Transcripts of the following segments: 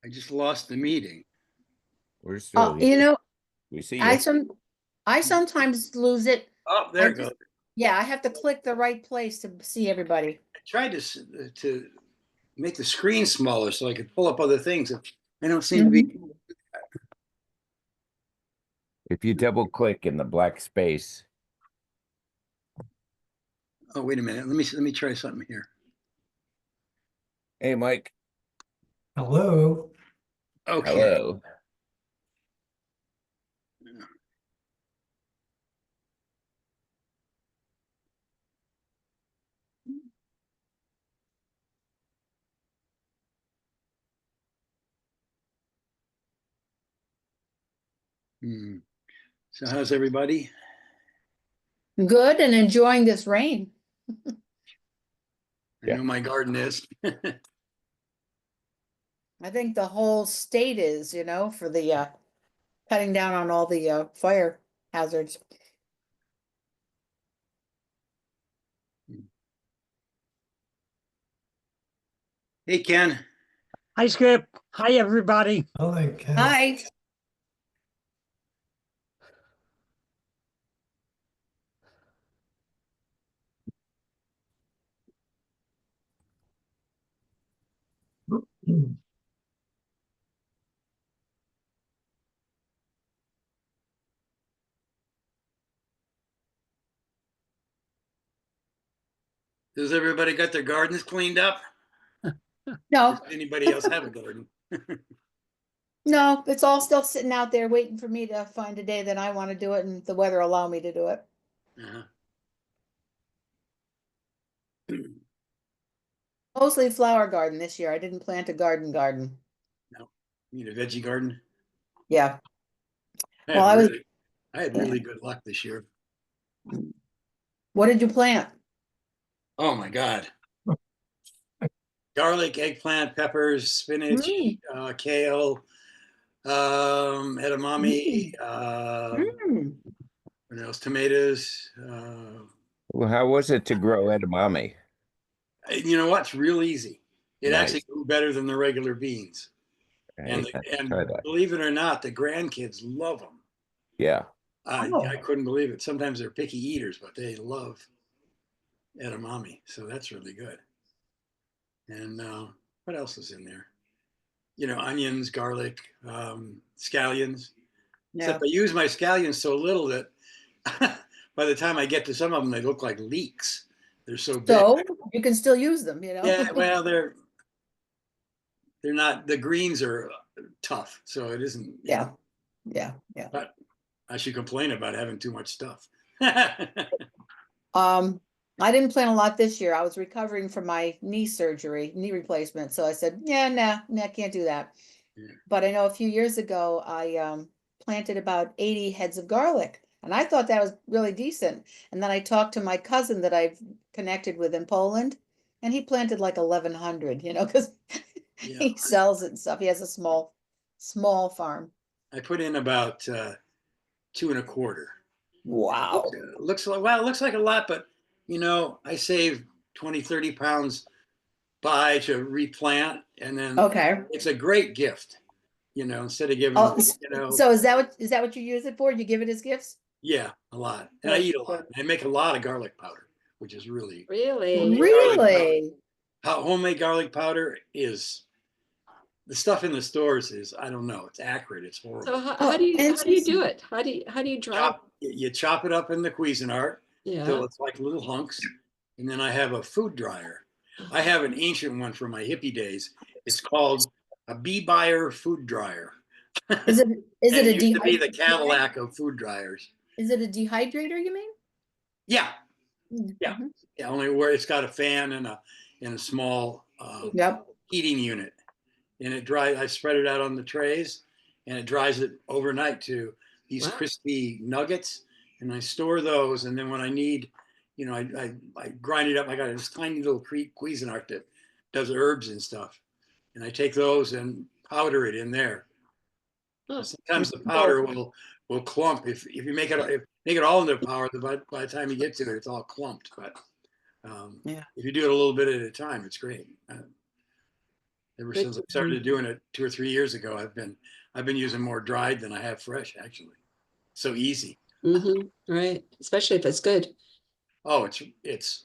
I just lost the meeting. We're still You here. know, We see I you. some I sometimes lose it. Oh, there I it goes. just, yeah, I have to click the right place to see everybody. I tried to make the screen smaller so I could pull up other things. I don't seem to be. Mhm. If you double click in the black space, Oh, wait a minute. Let me try something here. hey Mike, Hello. Okay. hello. Hmm. So how's everybody? Good, and enjoying this rain. I Yeah. know my garden is. I think the whole state is, for the cutting down on all the fire hazards. Hey, Ken. Hi, Skip. Hi, everybody. Hello, Ken. Hi. Does everybody got their gardens cleaned up? No, Does anybody else have a garden? no, it's all still sitting out there waiting for me to find a day that I want to do it and the weather allow me to do it. Uh-huh. Mostly flower garden this year. I didn't plant a garden. No. You need a veggie garden? Yeah. I Well, had I was, really, I had really good luck this year. what did you plant? Oh my God. Garlic, eggplant, peppers, spinach, Mm. kale, edamame, Mm. what else? Tomatoes. Well, how was it to grow edamame? You know what? It's real easy. It actually Nice. grew better than the regular beans. Hey, And let's and try that. believe it or not, the grandkids love them. Yeah. I Oh. I couldn't believe it. Sometimes they're picky eaters, but they love edamame, so that's really good. And what else is in there? You know, onions, garlic, scallions. Yeah. Except I use my scallions so little that by the time I get to some of them, they look like leeks. They're so big. So you can still use them, Yeah, well, they're not. The greens are tough, so it isn't. Yeah. Yeah. But I should complain about having too much stuff. Um, I didn't plant a lot this year. I was recovering from my knee replacement. So I said, yeah, nah, can't do that. Yeah. But I know a few years ago, I planted about 80 heads of garlic, and I thought that was really decent. And then I talked to my cousin that I've connected with in Poland, and he planted like 1,100, because Yeah, he sells it and stuff. He has a small farm. I put in about 2.25. Wow. Looks like, well, it looks like a lot, but I save 20, 30 pounds by to replant, and then Okay. it's a great gift. Instead of giving, Oh, so is that what you use it for? You give it as gifts? yeah, a lot, and I Good, eat a lot. good. I make a lot of garlic powder, which is really Really? Really? how homemade garlic powder is. The stuff in the stores is, I don't know, it's acrid, it's horrible. So how Oh, do you do interesting. it? How do you dry? You chop it up in the Cuisinart till Yeah. it's like little hunks, and then I have a food dryer. I have an ancient one from my hippie days. It's called a Bee Buyer food dryer. Is it is And it a it used to be the dehydrator? Cadillac of food dryers. Is it a dehydrator, you mean? Yeah, yeah, Mhm. yeah. Only where it's got a fan and a small Yep. heating unit, and it dries. I spread it out on the trays, and it dries it overnight to these Wow. crispy nuggets, and I store those. And then when I need, I grind it up. I got this tiny little Cuisinart that does herbs and stuff, and I take those and powder it in there. Huh. Sometimes the powder will clump if you make it all into powder. By the time you get to it, it's all clumped. But Yeah. if you do it a little bit at a time, it's great. Ever Good since I to started doing it 2 or 3 years ago, I've been using more dried than I have fresh, actually. So easy. Right. Especially if it's good. Oh, it's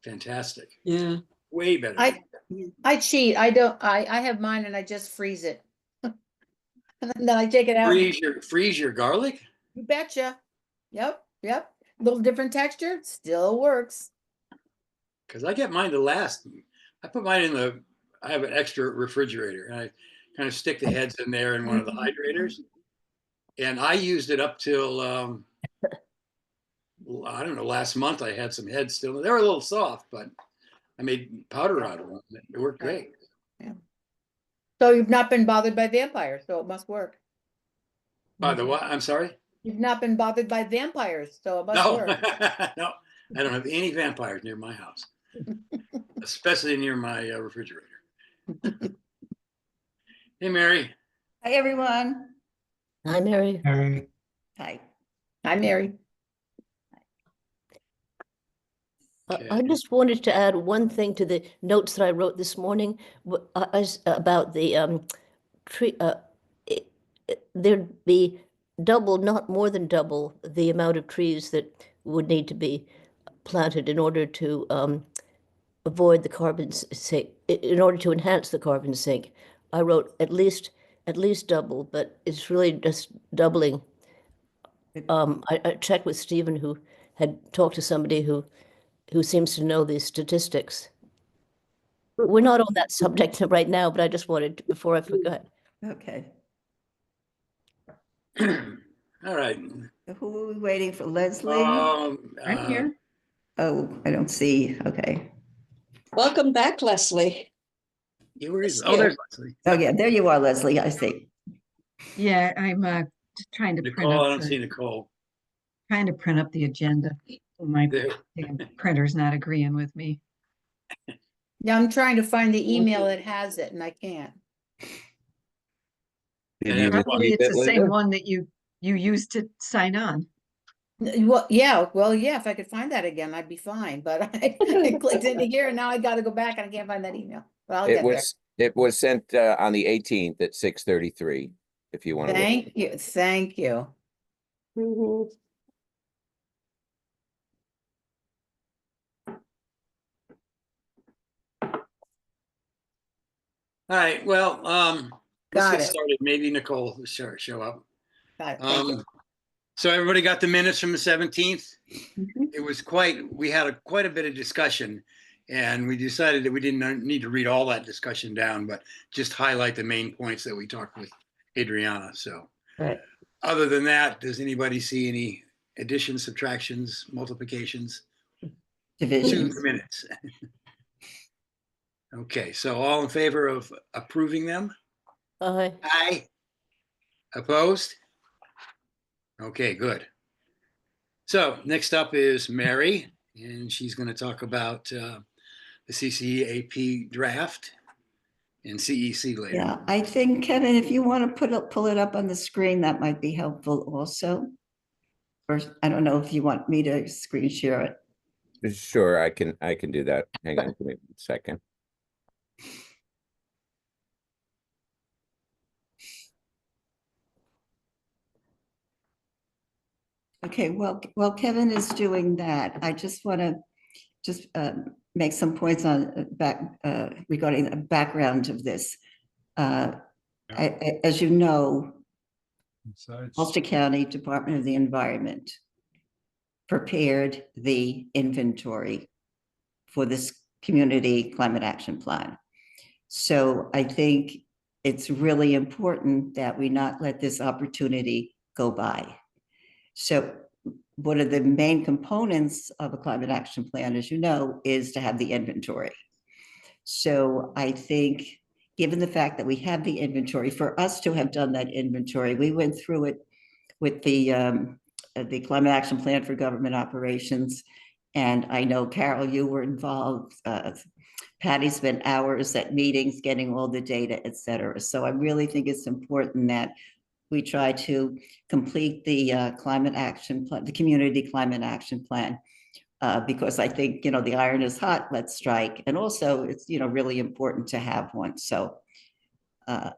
fantastic. Yeah. Way better. I cheat. I have mine and I just freeze it. And then I take it out. Freeze your garlic? You betcha. Yep, yep. Little different texture, still works. Because I get mine to last. I put mine I have an extra refrigerator and I kind of stick the heads in there in one of the hydrators. And I used it up till, I don't know, last month I had some heads still. They were a little soft, but I made powder out of them. It worked great. Yeah. So you've not been bothered by vampires, so it must work. By the way, I'm sorry? You've not been bothered by vampires, so it must No, work. no, I don't have any vampires near my house, especially near my refrigerator. Hey, Mary. Hi, everyone. Hi, Mary. Mary. Hi. Hi, Mary. I just wanted to add one thing to the notes that I wrote this morning about the tree. There'd be double, not more than double, the amount of trees that would need to be planted in order to avoid the carbon sink, in order to enhance the carbon sink. I wrote at least double, but it's really just doubling. I checked with Stephen, who had talked to somebody who seems to know these statistics. We're not on that subject right now, but I just wanted to, before I forgot. Okay. All right. Who are we waiting for? Leslie? I'm here. Oh, I don't see. Okay. Welcome back, Leslie. Oh, there's Leslie. Oh, yeah, there you are, Leslie. I see. Yeah, I'm just trying to print Nicole, up I don't see Nicole. the agenda. My There. printer's not agreeing with me. Yeah, I'm trying to find the email that has it and I can't. Did Yeah, you Probably receive it's it, the same Linda? one that you used to sign on. Well, yeah, if I could find that again, I'd be fine, but I clicked into here and now I gotta go back and I can't find that email. But I'll get there. It was sent on the 18th at 6:33, if you want to look. Thank you, thank you. All right. Well, let's Got get it. started. Maybe Nicole will show up. Got it, thank you. So everybody got the minutes from the 17th? Mhm. It was we had quite a bit of discussion and we decided that we didn't need to read all that discussion down, but just highlight the main points that we talked with Adriana. So Right. other than that, does anybody see any additions, subtractions, multiplications to Divisions. the minutes? Okay, so all in favor of approving them? Aye. Aye. Opposed? Okay, good. So next up is Mary, and she's going to talk about the CCAP draft and CEC later. Yeah, I think, Kevin, if you want to pull it up on the screen, that might be helpful also. Or I don't know if you want me to screen share it. Sure, I can do that. Hang on, give me a second. Okay, well, Kevin is doing that. I just want to make some points on regarding the background of this. As you know, Ulster County Department of the Environment prepared the inventory for this community climate action plan. So I think it's really important that we not let this opportunity go by. So one of the main components of a climate action plan, as you know, is to have the inventory. So I think, given the fact that we have the inventory, for us to have done that inventory, we went through it with the climate action plan for government operations. And I know, Carol, you were involved. Patty spent hours at meetings getting all the data, et cetera. So I really think it's important that we try to complete the climate action plan, the community climate action plan, because I think, the iron is hot, let's strike. And also it's, really important to have one. So,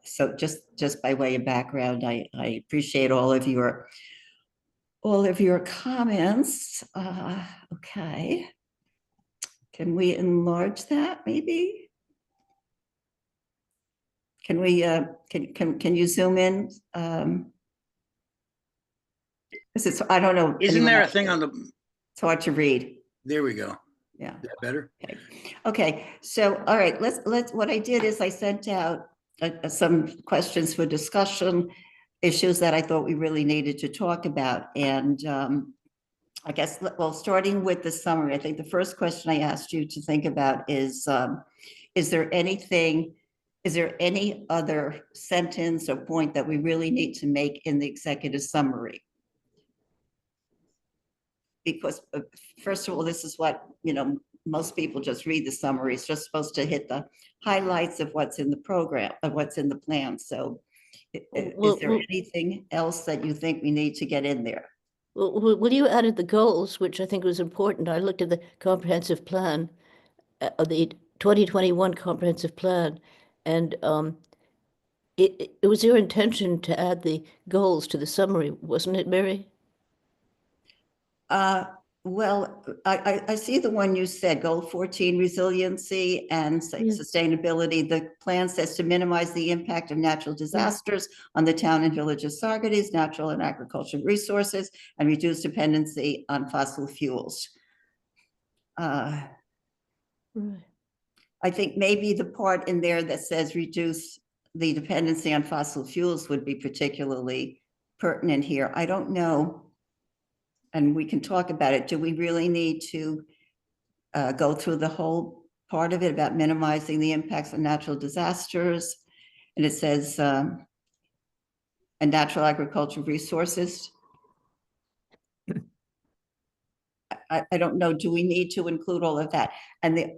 so just by way of background, I appreciate all of your comments. Okay. Can we enlarge that maybe? Can we, can you zoom in? This is, I don't know. Isn't anyone there a else? thing on the, It's hard to read. there we go. Yeah. Is that better? Okay. Okay. So, all right, what I did is I sent out some questions for discussion, issues that I thought we really needed to talk about. And I guess, well, starting with the summary, I think the first question I asked you to think about is there any other sentence or point that we really need to make in the executive summary? Because first of all, this is what, most people just read the summary. It's just supposed to hit the highlights of what's in the program, of what's in the plan. So is there anything else that you think we need to get in there? Well, you added the goals, which I think was important. I looked at the comprehensive plan, the 2021 comprehensive plan, and it was your intention to add the goals to the summary, wasn't it, Mary? Well, I see the one you said, goal 14, resiliency and sustainability. The plan says to minimize the impact of natural disasters on the town and village of Saugerties, natural and agricultural resources, and reduce dependency on fossil fuels. I think maybe the part in there that says reduce the dependency on fossil fuels would be particularly pertinent here. I don't know. And we can talk about it. Do we really need to go through the whole part of it about minimizing the impacts of natural disasters? And it says, and natural agricultural resources. I don't know. Do we need to include all of that? And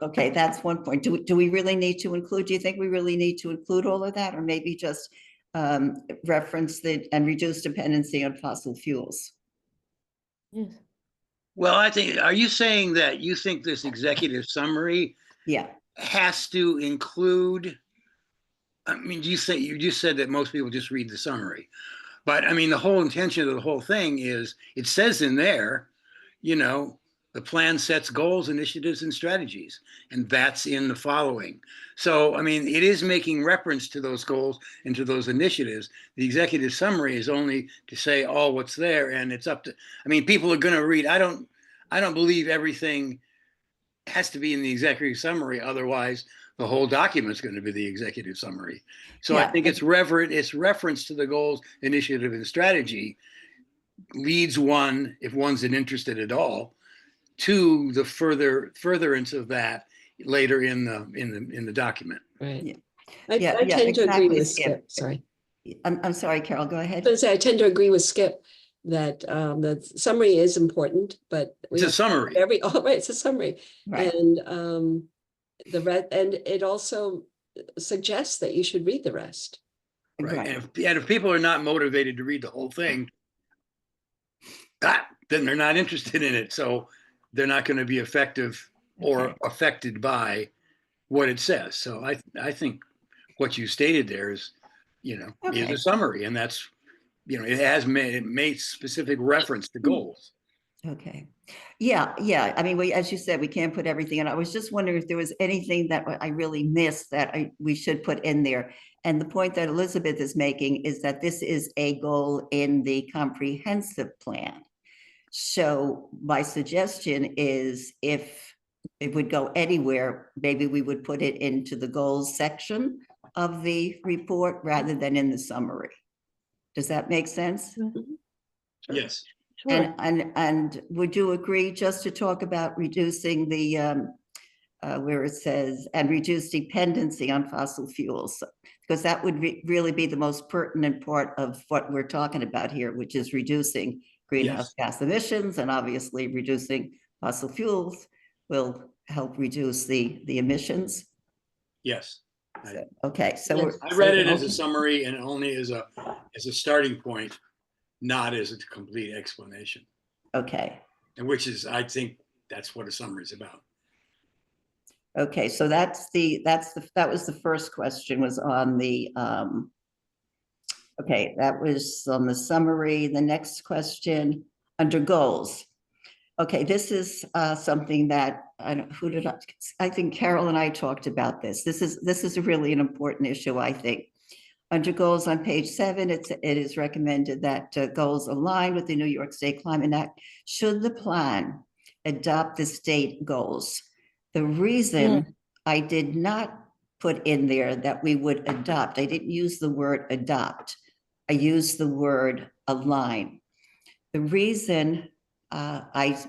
okay, that's one point. Do we really need to include? Do you think we really need to include all of that, or maybe just reference and reduce dependency on fossil fuels? Yes. Well, are you saying that you think this executive summary has to include, I mean, you just said that most people just read the summary, but I mean, the whole intention of the whole thing is, it says in there, the plan sets goals, initiatives, and strategies, and that's in the following. So, I mean, it is making reference to those goals and to those initiatives. The executive summary is only to say all what's there, and it's up to, I mean, people are going to read. I don't believe everything has to be in the executive summary. Otherwise, the whole document's going to be the executive summary. So I think it's reference to the goals, initiative, and strategy leads one, if one's interested at all, to the furtherance of that later in the document. Right. Yeah. I tend to agree exactly, with Skip. Sorry. I'm sorry, Carol, go ahead. I was going to say, I tend to agree with Skip that the summary is important, but It's a summary. It's a summary. Right. And and it also suggests that you should read the rest. Right. And if people are not motivated to read the whole thing, then they're not interested in it. So they're not going to be effective or affected by what it says. So I think what you stated there is, is a summary, and that's, it made specific reference to goals. Okay. Yeah. I mean, as you said, we can't put everything in. I was just wondering if there was anything that I really missed that we should put in there. And the point that Elizabeth is making is that this is a goal in the comprehensive plan. So my suggestion is, if it would go anywhere, maybe we would put it into the goals section of the report rather than in the summary. Does that make sense? Yes. Sure. And would you agree just to talk about reducing the where it says and reduce dependency on fossil fuels, because that would really be the most pertinent part of what we're talking about here, which is reducing greenhouse gas emissions, and obviously reducing fossil fuels will help reduce the emissions. Yes. Okay, so I read it as a summary and only as a starting point, not as a complete explanation. Okay. and which is, I think that's what a summary is about. Okay, so that was the first question, was on the, okay, that was on the summary. The next question, under goals. Okay, this is something that, I think Carol and I talked about this. This is really an important issue, I think. Under goals on page 7, it is recommended that goals align with the New York State Climate Act should the plan adopt the state goals. The reason I did not put in there that we would adopt, I didn't use the word adopt. I used the word align. The reason I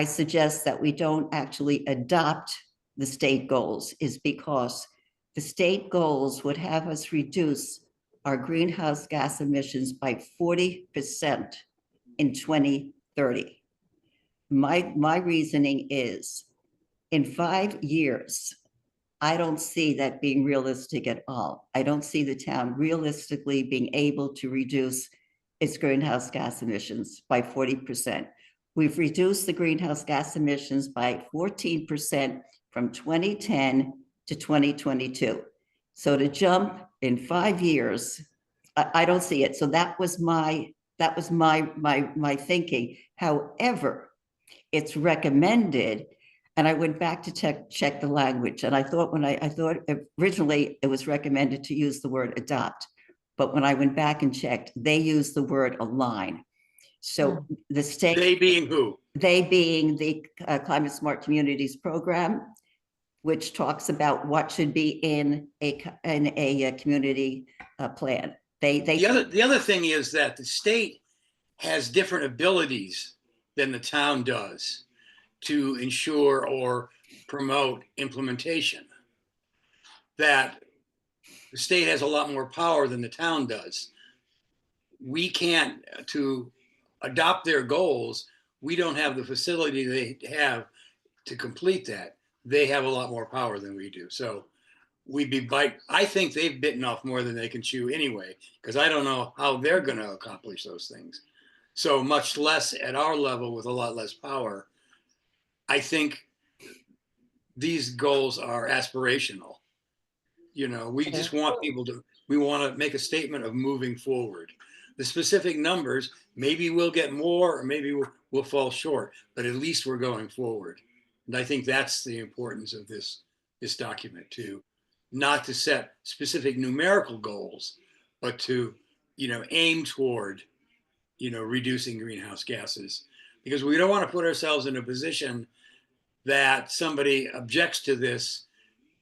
suggest that we don't actually adopt the state goals is because the state goals would have us reduce our greenhouse gas emissions by 40% in 2030. My reasoning is, in 5 years, I don't see that being realistic at all. I don't see the town realistically being able to reduce its greenhouse gas emissions by 40%. We've reduced the greenhouse gas emissions by 14% from 2010 to 2022. So to jump in 5 years, I don't see it. So that was my thinking. However, it's recommended, and I went back to check the language, and I thought originally it was recommended to use the word adopt, but when I went back and checked, they used the word align. So the state, They being who? They being the Climate Smart Communities program, which talks about what should be in a community plan. The other thing is that the state has different abilities than the town does to ensure or promote implementation. That the state has a lot more power than the town does. We can't, to adopt their goals, we don't have the facility they have to complete that. They have a lot more power than we do. So I think they've bitten off more than they can chew anyway, because I don't know how they're going to accomplish those things. So much less at our level with a lot less power. I think these goals are aspirational. You know, we just want people to, we want to make a statement of moving forward. The specific numbers, maybe we'll get more or maybe we'll fall short, but at least we're going forward. And I think that's the importance of this document too. Not to set specific numerical goals, but to, aim toward, reducing greenhouse gases. Because we don't want to put ourselves in a position that somebody objects to this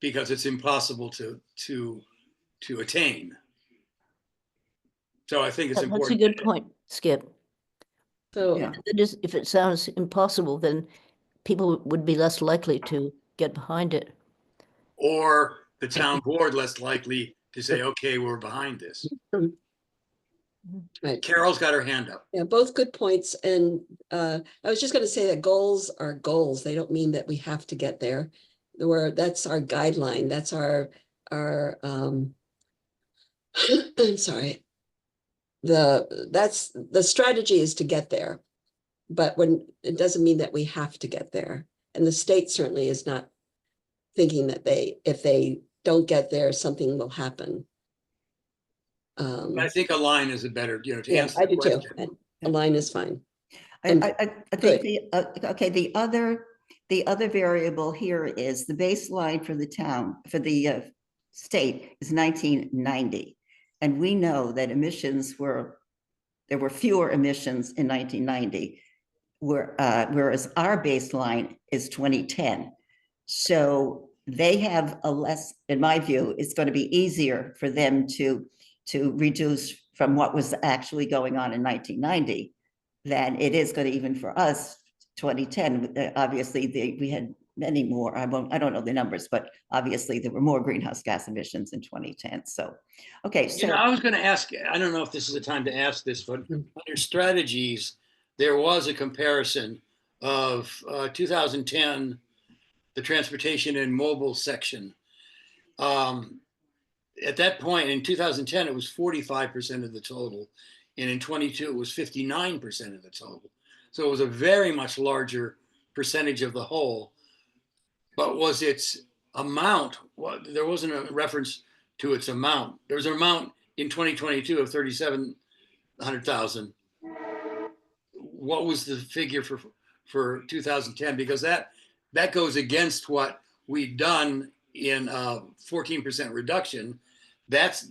because it's impossible to attain. So I think it's important. That's a good point, Skip. So Yeah. If it sounds impossible, then people would be less likely to get behind it. Or the town board less likely to say, okay, we're behind this. right. Carol's got her hand up. Yeah, both good points. And I was just going to say that goals are goals. They don't mean that we have to get there. That's our guideline. That's our I'm sorry. That's the strategy is to get there, but when it doesn't mean that we have to get there. And the state certainly is not thinking that if they don't get there, something will happen. I think a line is a better, to Yeah, answer I the do too. question. And a line is fine. I think the other variable here is the baseline for the town, for the state is 1990. And we know that there were fewer emissions in 1990, whereas our baseline is 2010. So they have a less, in my view, it's going to be easier for them to reduce from what was actually going on in 1990 than it is going to even for us, 2010. Obviously, we had many more. I don't know the numbers, but obviously there were more greenhouse gas emissions in 2010. So, okay. So I was going to ask, I don't know if this is the time to ask this, but under strategies, there was a comparison of 2010, the transportation and mobile section. At that point in 2010, it was 45% of the total. And in 22, it was 59% of the total. So it was a very much larger percentage of the whole. But was its amount, there wasn't a reference to its amount. There was an amount in 2022 of 3,700,000. What was the figure for 2010? Because that goes against what we'd done in 14% reduction. That's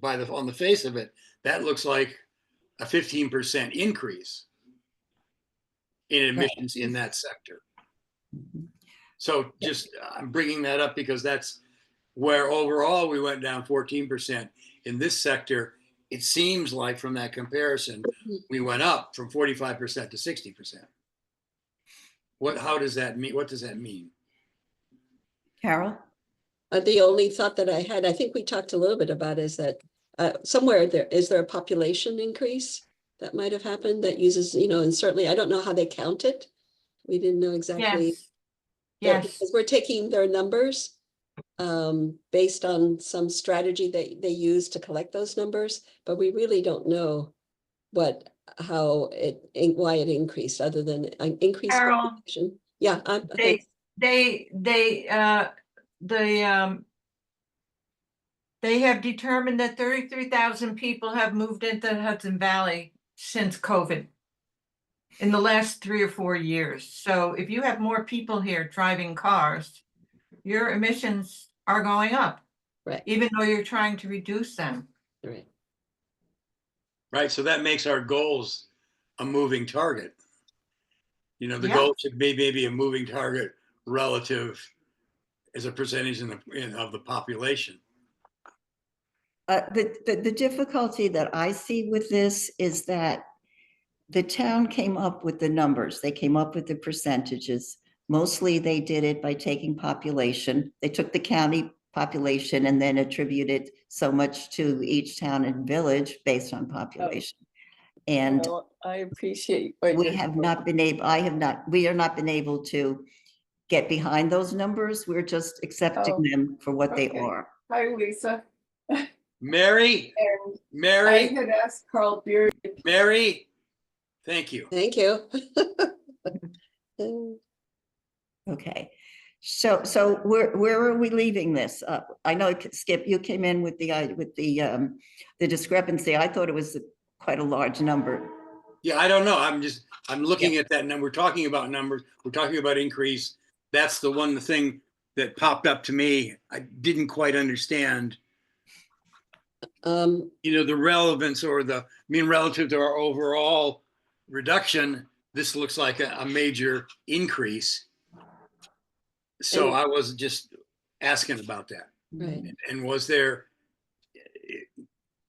on the face of it, that looks like a 15% increase in admissions in that sector. So just I'm bringing that up because that's where overall we went down 14%. In this sector, it seems like from that comparison, we went up from 45% to 60%. How does that mean? What does that mean? Carol? The only thought that I had, I think we talked a little bit about, is that somewhere is there a population increase that might have happened that uses, and certainly I don't know how they count it. We didn't know exactly. Yes. Because we're taking their numbers based on some strategy that they use to collect those numbers, but we really don't know why it increased, other than an increased Carol, population. Yeah, they have determined that 33,000 people have moved into the Hudson Valley since COVID in the last 3 or 4 years. So if you have more people here driving cars, your emissions are going up, right, even though you're trying to reduce them. right. Right. So that makes our goals a moving target. The Yeah. goal should be maybe a moving target relative as a percentage of the population. The difficulty that I see with this is that the town came up with the numbers. They came up with the percentages. Mostly they did it by taking population. They took the county population and then attributed so much to each town and village based on population. And I appreciate what we have not been able, we are not been able to get behind those numbers. We're just accepting them for what they are. Hi, Lisa. Mary, And I Mary, had asked Carl Beard. Mary, thank you. Thank you. Okay, so where are we leaving this? I know, Skip, you came in with the discrepancy. I thought it was quite a large number. Yeah, I don't know. I'm looking at that number. We're talking about numbers. We're talking about increase. That's the thing that popped up to me. I didn't quite understand. The relevance relative to our overall reduction, this looks like a major increase. So I was just asking about that. Right. And was there,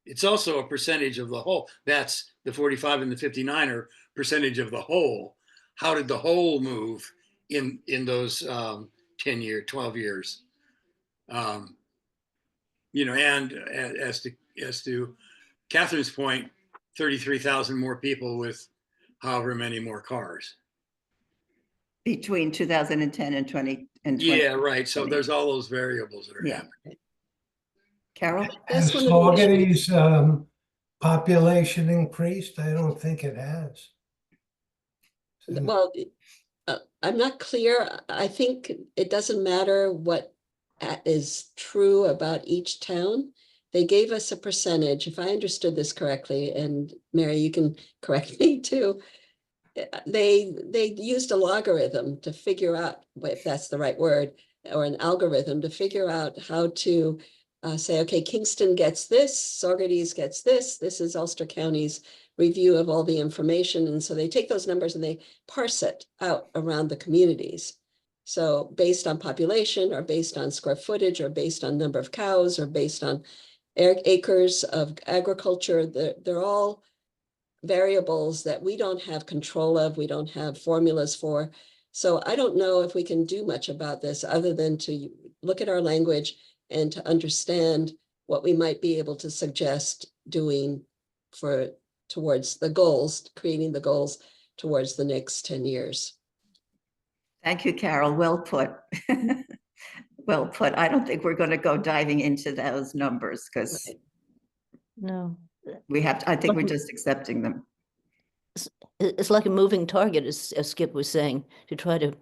it's also a percentage of the whole. That's the 45 and the 59 are percentage of the whole. How did the whole move in those 12 years? And as to Catherine's point, 33,000 more people with however many more cars. Between 2010 and 20. Yeah, right. So there's all those variables that are happening. Carol? Has Saugerty's population increased? I don't think it has. Well, I'm not clear. I think it doesn't matter what is true about each town. They gave us a percentage, if I understood this correctly, and Mary, you can correct me too. They used a logarithm to figure out, if that's the right word, or an algorithm to figure out how to say, okay, Kingston gets this, Saugerties gets this. This is Ulster County's review of all the information. And so they take those numbers and they parse it out around the communities. So based on population, or based on square footage, or based on number of cows, or based on acres of agriculture, they're all variables that we don't have control of, we don't have formulas for. So I don't know if we can do much about this other than to look at our language and to understand what we might be able to suggest doing towards the goals, creating the goals towards the next 10 years. Thank you, Carol. Well put. Well put. I don't think we're going to go diving into those numbers because No. I think we're just accepting them. It's like a moving target, as Skip was saying, to try to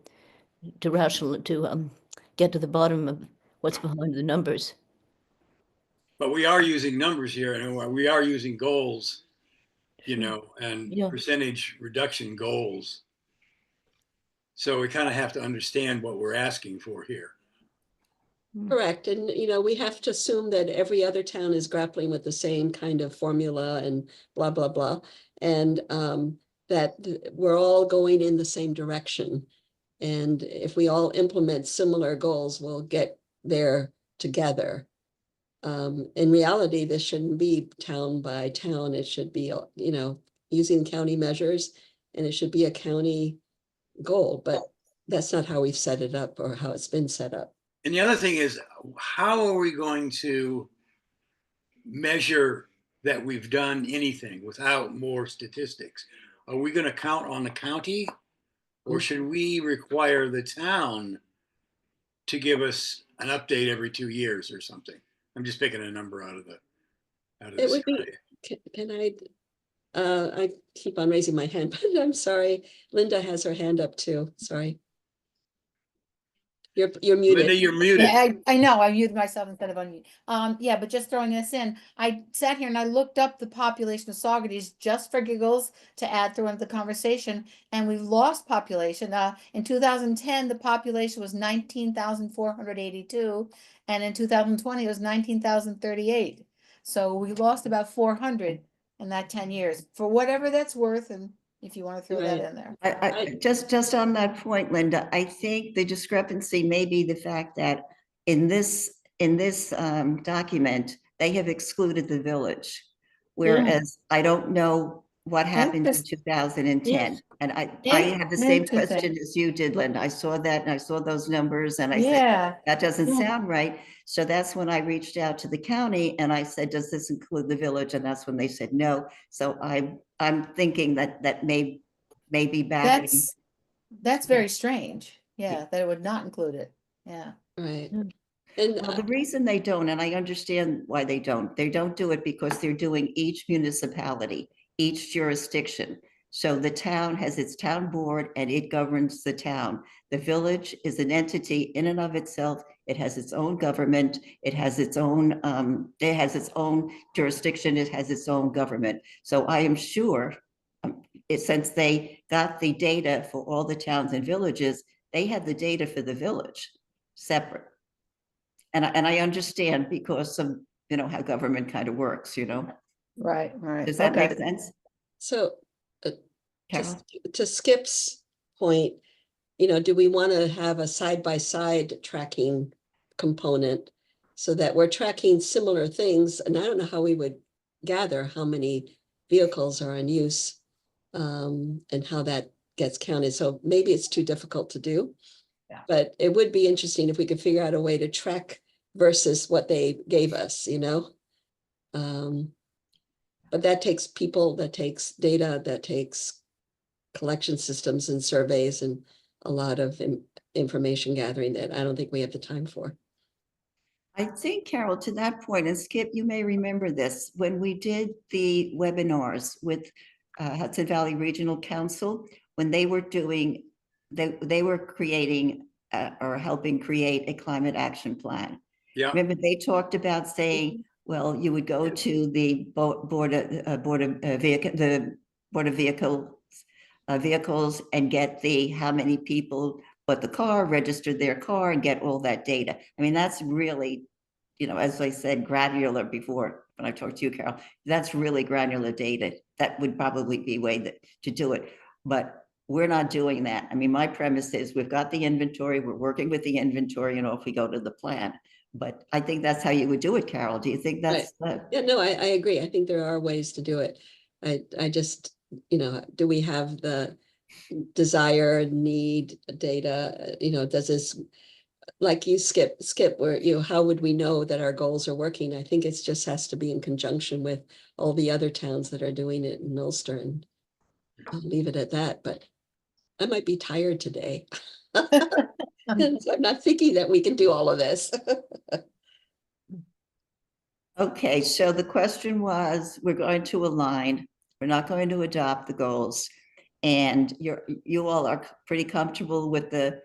get to the bottom of what's behind the numbers. But we are using numbers here, and we are using goals, you know, and Yeah. percentage reduction goals. So we kind of have to understand what we're asking for here. Correct. And, you know, we have to assume that every other town is grappling with the same kind of formula and blah, blah, blah. And that we're all going in the same direction. And if we all implement similar goals, we'll get there together. In reality, this shouldn't be town by town. It should be, you know, using county measures, and it should be a county goal, but that's not how we've set it up or how it's been set up. And the other thing is, how are we going to measure that we've done anything without more statistics? Are we going to count on the county, or should we require the town to give us an update every 2 years or something? I'm just picking a number out of the It would sky. be, can I keep on raising my hand, but I'm sorry. Linda has her hand up too. Sorry. You're muted. Linda, you're muted. Yeah, I know, I muted myself instead of unmute. Yeah, but just throwing this in, I sat here and I looked up the population of Saugerties just for giggles to add through into the conversation, and we've lost population. In 2010, the population was 19,482, and in 2020, it was 19,038. So we lost about 400 in that 10 years, for whatever that's worth, and if you want to throw that Right. in there. Just on that point, Linda, I think the discrepancy may be the fact that in this document, they have excluded the village. Whereas I don't know what happened in Interest- 2010. And I had the same question as you did, Linda. I saw that and I saw those numbers and I said, Yeah, that doesn't Yeah. sound right. So that's when I reached out to the county and I said, does this include the village? And that's when they said no. So I'm thinking that may be back. that's very strange. Yeah, that it would not include it. Yeah. Right. Mm. And Well, the reason they don't, and I understand why they don't do it because they're doing each municipality, each jurisdiction. So the town has its town board and it governs the town. The village is an entity in and of itself. It has its own government. It has its own jurisdiction. It has its own government. So I am sure since they got the data for all the towns and villages, they had the data for the village separate. And I understand because of, you know, how government kind of works, you know. Right, right. Does that Okay. make sense? so Carol? to Skip's point, you know, do we want to have a side-by-side tracking component so that we're tracking similar things? And I don't know how we would gather how many vehicles are in use and how that gets counted. So maybe it's too difficult to do. Yeah. But it would be interesting if we could figure out a way to track versus what they gave us, you know? But that takes people, that takes data, that takes collection systems and surveys and a lot of information gathering that I don't think we have the time for. I think, Carol, to that point, and Skip, you may remember this, when we did the webinars with Hudson Valley Regional Council, when they were doing, they were creating or helping create a climate action plan. Yeah. Remember, they talked about saying, well, you would go to the board of vehicles and get the how many people bought the car, registered their car, and get all that data. I mean, that's really, you know, as I said, granular before when I talked to you, Carol, that's really granular data. That would probably be a way to do it. But we're not doing that. I mean, my premise is we've got the inventory, we're working with the inventory, you know, if we go to the plan. But I think that's how you would do it, Carol. Do you think that's Yeah, no, I agree. I think there are ways to do it. I just, you know, do we have the desire, need, data, you know, does this, like you Skip, where, you know, how would we know that our goals are working? I think it just has to be in conjunction with all the other towns that are doing it in Ulster, and I'll leave it at that, but I might be tired today. And so I'm not thinking that we can do all of this. okay? So the question was, we're going to align We're not going to adopt the goals. And you all are pretty comfortable with the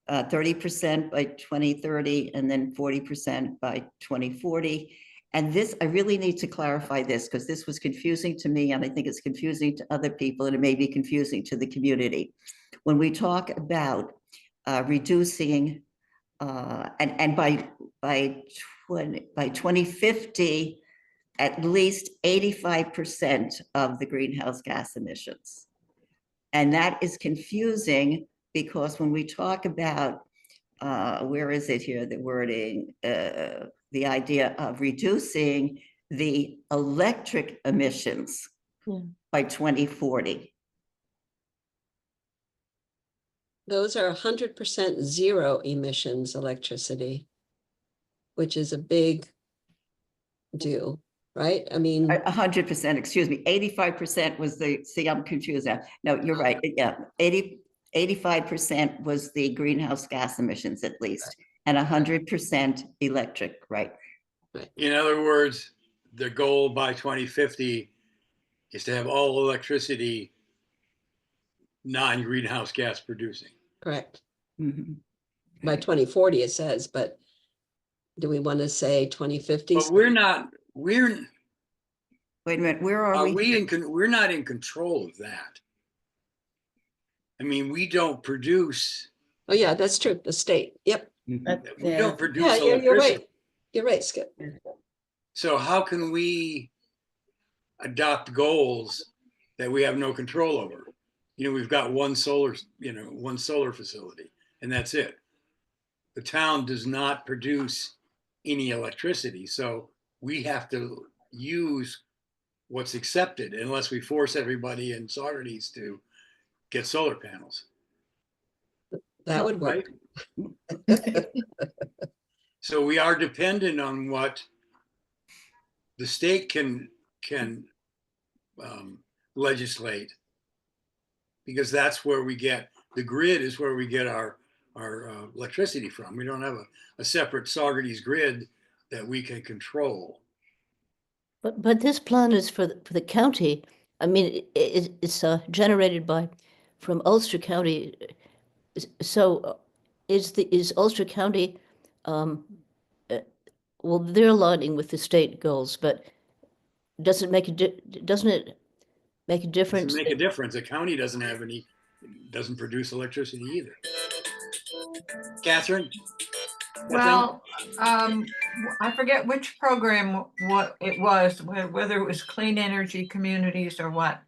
30% by 2030 and then 40% by 2040. And this, I really need to clarify this because this was confusing to me and I think it's confusing to other people and it may be confusing to the community. When we talk about reducing and by 2050, at least 85% of the greenhouse gas emissions. And that is confusing because when we talk about, where is it here, the wording, the idea of reducing the electric emissions by 2040. Those are 100% zero emissions electricity, which is a big do, right? I mean, 100%, excuse me, 85% was the, see, I'm confused now. No, you're right, yeah, 85% was the greenhouse gas emissions at least, and 100% electric, right? In other words, the goal by 2050 is to have all electricity non-greenhouse gas producing. correct. Mhm. By 2040 it says, but do we want to say 2050? But we're not, we're, Wait a minute, where are we? we're not in control of that. I mean, we don't produce, Oh yeah, that's true. The state. Yep. we Yeah. don't produce Yeah, you're electricity. right. You're right, Skip. So how can we adopt goals that we have no control over? You know, we've got one solar facility, and that's it. The town does not produce any electricity, so we have to use what's accepted unless we force everybody in Saugerties to get solar panels. That would work. Right? So we are dependent on what the state can legislate, because that's where we get, the grid is where we get our electricity from. We don't have a separate Saugerties grid that we can control. But this plan is for the county. I mean, it's generated from Ulster County. So is Ulster County, well, they're aligning with the state goals, but doesn't it make a difference? Doesn't make a difference. A county doesn't produce electricity either. Catherine? Well, I forget which program what it was, whether it was Clean Energy Communities or what,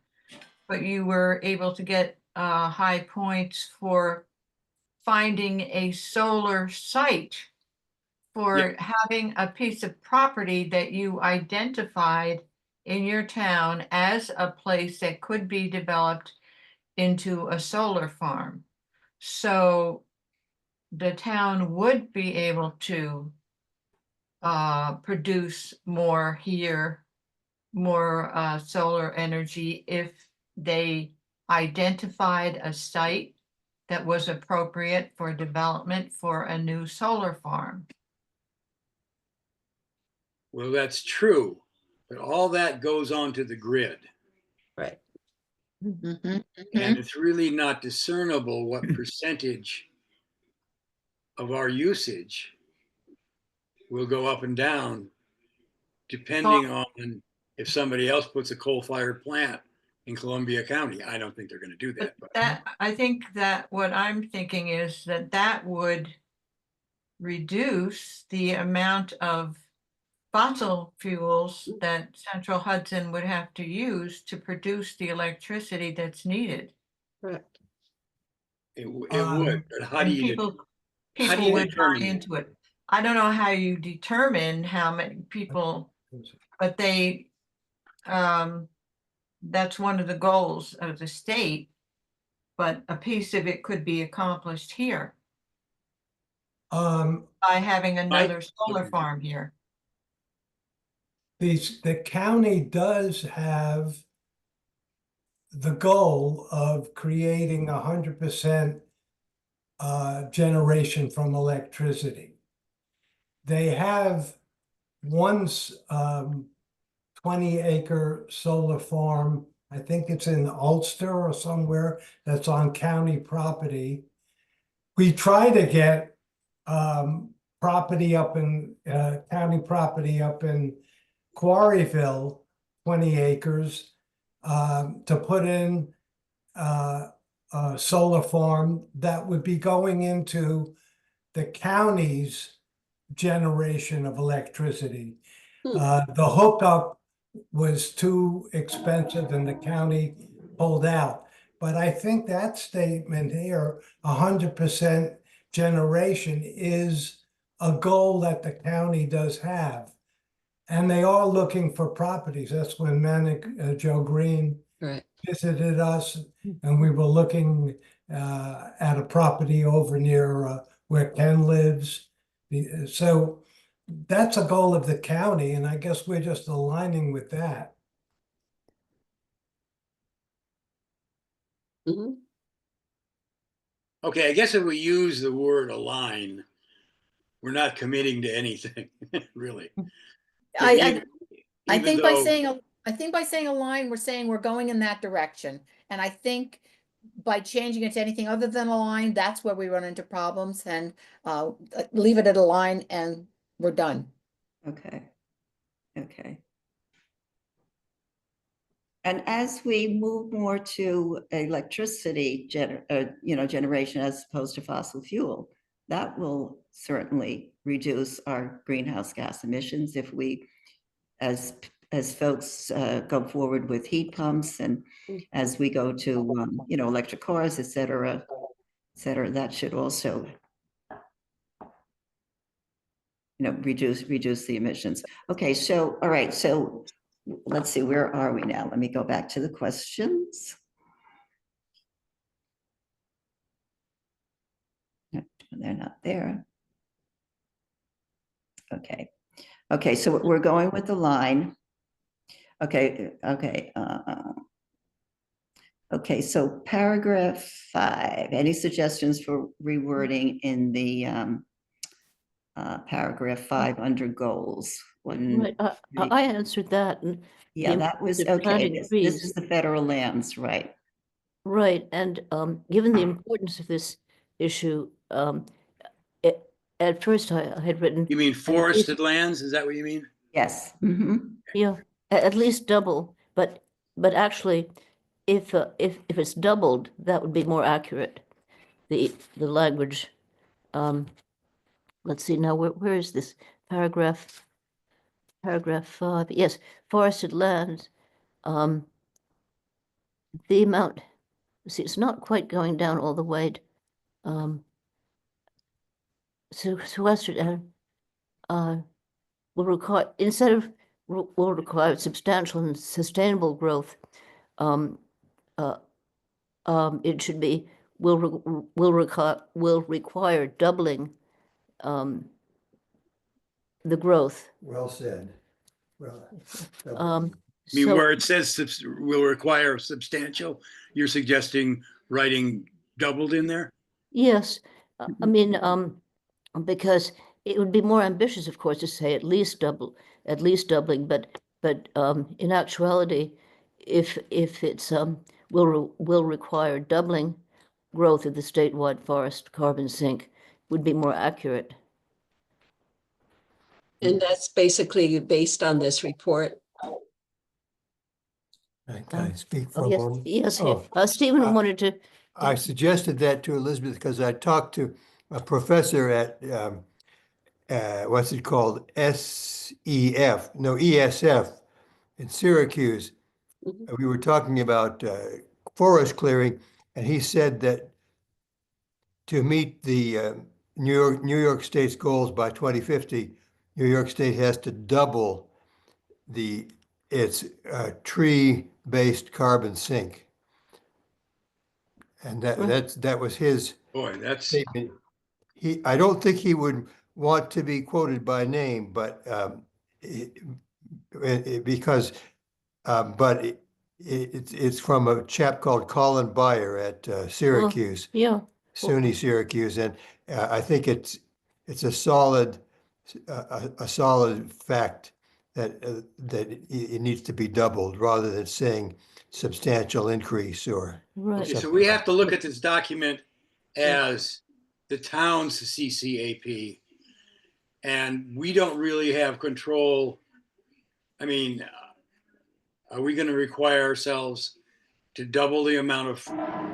but you were able to get high points for finding a solar site for having a piece of property that you identified in your town as a place that could be developed into a solar farm. So the town would be able to produce more here, more solar energy if they identified a site that was appropriate for development for a new solar farm. Well, that's true, but all that goes onto the grid. Right. Mhm. And it's really not discernible what percentage of our usage will go up and down depending on if somebody else puts a coal-fired plant in Columbia County. I don't think they're going to do that. But That, I think that what I'm thinking is that would reduce the amount of fossil fuels that Central Hudson would have to use to produce the electricity that's needed. Correct. it would. But how do And you people would buy determine into it. I don't know how you determine how many people, but they, that's one of the goals of the state. But a piece of it could be accomplished here Um, by having another solar farm here. the county does have the goal of creating 100% generation from electricity. They have one 20-acre solar farm I think it's in Ulster or somewhere that's on county property. We try to get property up in county property up in Quarryville, 20 acres, to put in a solar farm that would be going into the county's generation of electricity. The hookup was too expensive and the county pulled out. But I think that statement here, 100% generation, is a goal that the county does have. And they are looking for properties. That's when Joe Green Right. visited us, and we were looking at a property over near where Ken lives. So that's a goal of the county, and I guess we're just aligning with that. Mhm. Okay, I guess if we use the word align, we're not committing to anything, really. 'Cause I even think though- I think by saying align, we're saying we're going in that direction. And I think by changing it to anything other than align, that's where we run into problems, and leave it at align and we're done. Okay. Okay. And as we move more to electricity generation as opposed to fossil fuel, that will certainly reduce our greenhouse gas emissions if we, as folks go forward with heat pumps, and as we go to electric cars, et cetera, that should also reduce the emissions. Okay, so all right, so let's see, where are we now? Let me go back to the questions. They're not there. Okay. Okay, so we're going with the line. Okay, okay. Okay, so paragraph 5, any suggestions for rewording in the paragraph 5 under goals? Right, I answered that, and Yeah, the that was, importance of okay, planting this trees. is the federal lands, right? Right, and given the importance of this issue, at first I had written. You mean at least- forested lands? Is that what you mean? Yes. Yeah, at least double, but actually, if it's doubled, that would be more accurate. The language. Let's see now. Where is this paragraph? Paragraph 5. Yes, forested lands. The amount. See, it's not quite going down all the way. So Western will require, instead of will require substantial and sustainable growth, it should be will require doubling the growth. Well said. Well, I mean, So where it says will require substantial, you're suggesting writing doubled in there? yes, I mean, because it would be more ambitious, of course, to say at least doubling, but in actuality, if it's will require doubling growth of the statewide forest carbon sink would be more accurate. And that's basically based on this report. Can I speak for Oh, a yes, moment? yes. Oh, Stephen wanted to. I suggested that to Elizabeth because I talked to a professor at, what's it called? ESF in Syracuse. Mhm. We were talking about forest clearing, and he said that to meet the New York State's goals by 2050, New York State has to double its tree-based carbon sink. And that was his Boy, that's statement. I don't think he would want to be quoted by name, but because it's from a chap called Colin Byer at Syracuse, Yeah. SUNY Syracuse, and I think it's a solid fact that it needs to be doubled rather than saying substantial increase or. Right. Okay, so something we like have to look at this document as the town's CCAP. And we don't really have control. I mean, are we going to require ourselves to double the amount of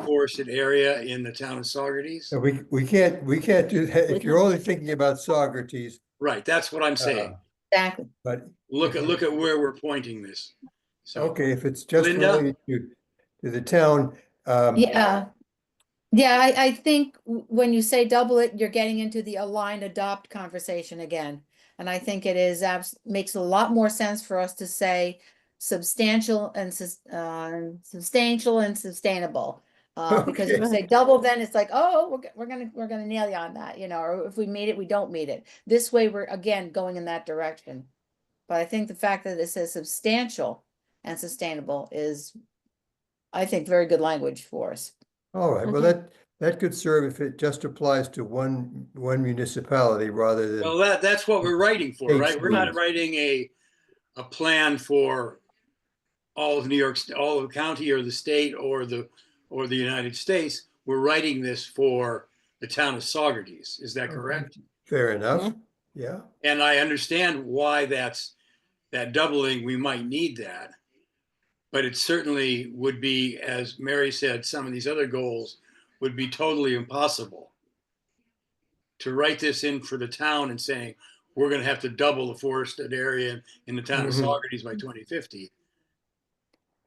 forested area in the town of Saugerties? So we can't do that. We If you're only thinking about Saugerties, Right, that's what I'm saying. Exactly. but. Look at where we're pointing this. So, Okay, if it's just Linda? related to the town, Yeah. Yeah, I think when you say double it, you're getting into the align adopt conversation again. And I think it is makes a lot more sense for us to say substantial and substantial and sustainable. Because if you say double, then it's like, oh, we're gonna nail you on that, you know, or if we meet it, we don't meet it. This way, we're again going in that direction. But I think the fact that it says substantial and sustainable is, I think, very good language for us. all right, well, Okay. that could serve if it just applies to one municipality rather well, than. that's what we're writing for, State right? We're not streets. writing a plan for all of New York, all of the county or the state or the United States. We're writing this for the town of Saugerties. Is that correct? Fair enough, yeah. And I understand why that doubling, we might need that. But it certainly would be, as Mary said, some of these other goals would be totally impossible. To write this in for the town and saying, we're going to have to double the forested area in the town of Saugerties by 2050.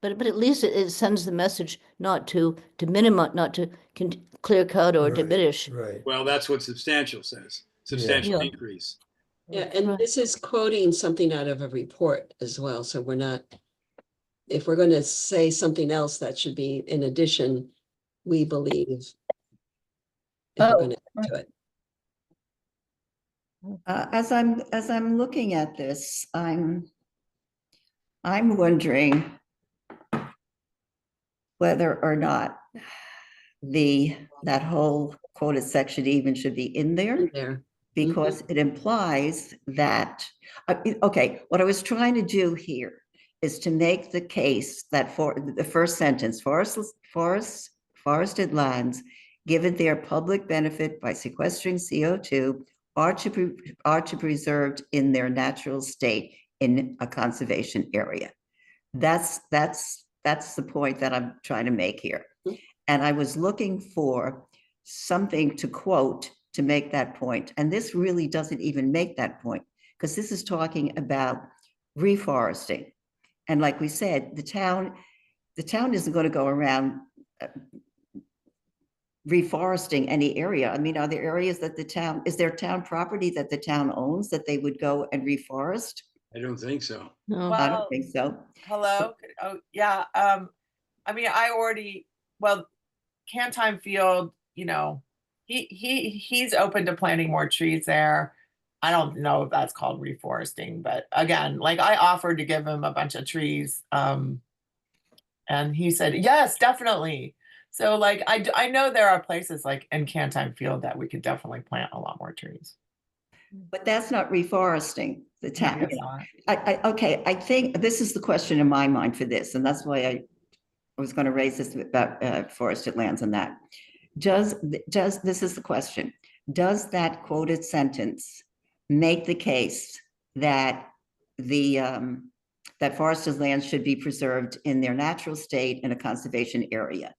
But at least it sends the message not to minimize, not to clear cut or Right, diminish. Right, Well, that's what substantial says, substantial Yeah. increase. Yeah, and Right. this is quoting something out of a report as well, so we're not, if we're going to say something else that should be in addition, we believe. If we're going to do it. As I'm looking at this, I'm wondering whether or not that whole quoted section even should be in there, In there. because it implies that, okay, what I was trying to do here is to make the case that for the first sentence, forested lands, given their public benefit by sequestering CO2, are to be preserved in their natural state in a conservation area. That's the point that I'm trying to make here. And I was looking for something to quote to make that point. And this really doesn't even make that point, because this is talking about reforesting. And like we said, the town isn't going to go around reforesting any area. I mean, are there areas that is there town property that the town owns that they would go and reforest? I don't think so. No. I don't think so. Hello? Oh, yeah. I mean, Cantime Field, you know, he's open to planting more trees there. I don't know if that's called reforesting, but again, like I offered to give him a bunch of trees. And he said, yes, definitely. So like, I know there are places like in Cantime Field that we could definitely plant a lot more trees. But that's not reforesting the town. Maybe it's not. Okay, I think this is the question in my mind for this, and that's why I was going to raise this about forested lands and that. This is the question. Does that quoted sentence make the case that that forested lands should be preserved in their natural state in a conservation area?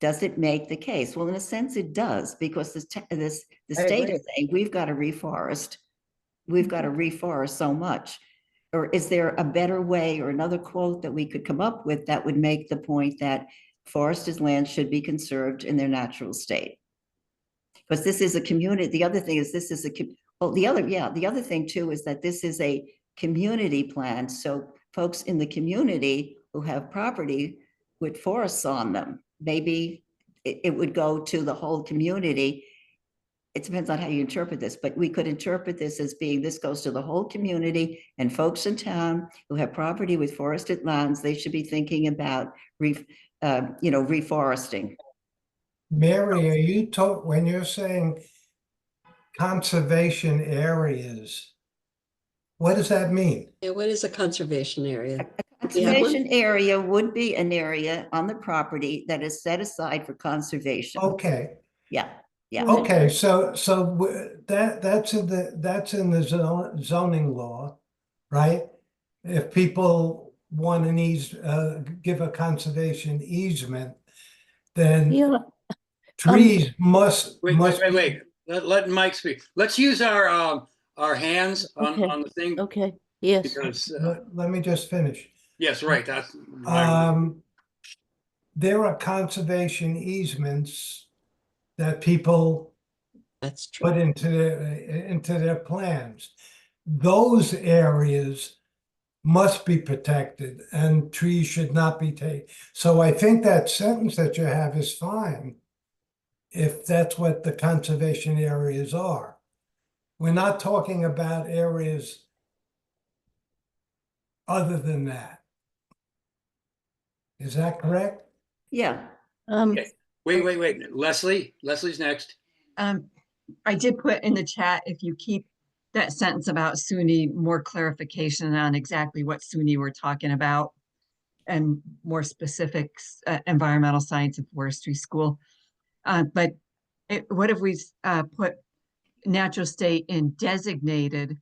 Does it make the case? Well, in a sense, it does, because the state is saying we've got to reforest. We've got to reforest so much. Or is there a better way or another quote that we could come up with that would make the point that forested land should be conserved in their natural state? Because this is a community. The other thing is the other thing too is that this is a community plan. So folks in the community who have property with forests on them, maybe it would go to the whole community. It depends on how you interpret this, but we could interpret this as being, this goes to the whole community, and folks in town who have property with forested lands, they should be thinking about reforesting. Mary, are you when you're saying conservation areas, What does that mean? Yeah, what is a conservation area? A We have one? conservation area would be an area on the property that is set aside for conservation. Okay, Yeah, yeah. Right. okay, so that's in the zoning law, right? If people want an give a conservation easement, then Yeah. trees must Wait. Let Mike speak. Let's use our hands Okay. on the thing Okay. Yes. because Let me just finish. yes, right. That's my, There are conservation easements that people That's put true. into their plans. Those areas must be protected and trees should not be taken. So I think that sentence that you have is fine if that's what the conservation areas are. We're not talking about areas other than that. Is that correct? Yeah. okay. Wait. Leslie's next. I did put in the chat, if you keep that sentence about SUNY, more clarification on exactly what SUNY we're talking about and more specifics, environmental science and forestry school. But what if we put natural state in designated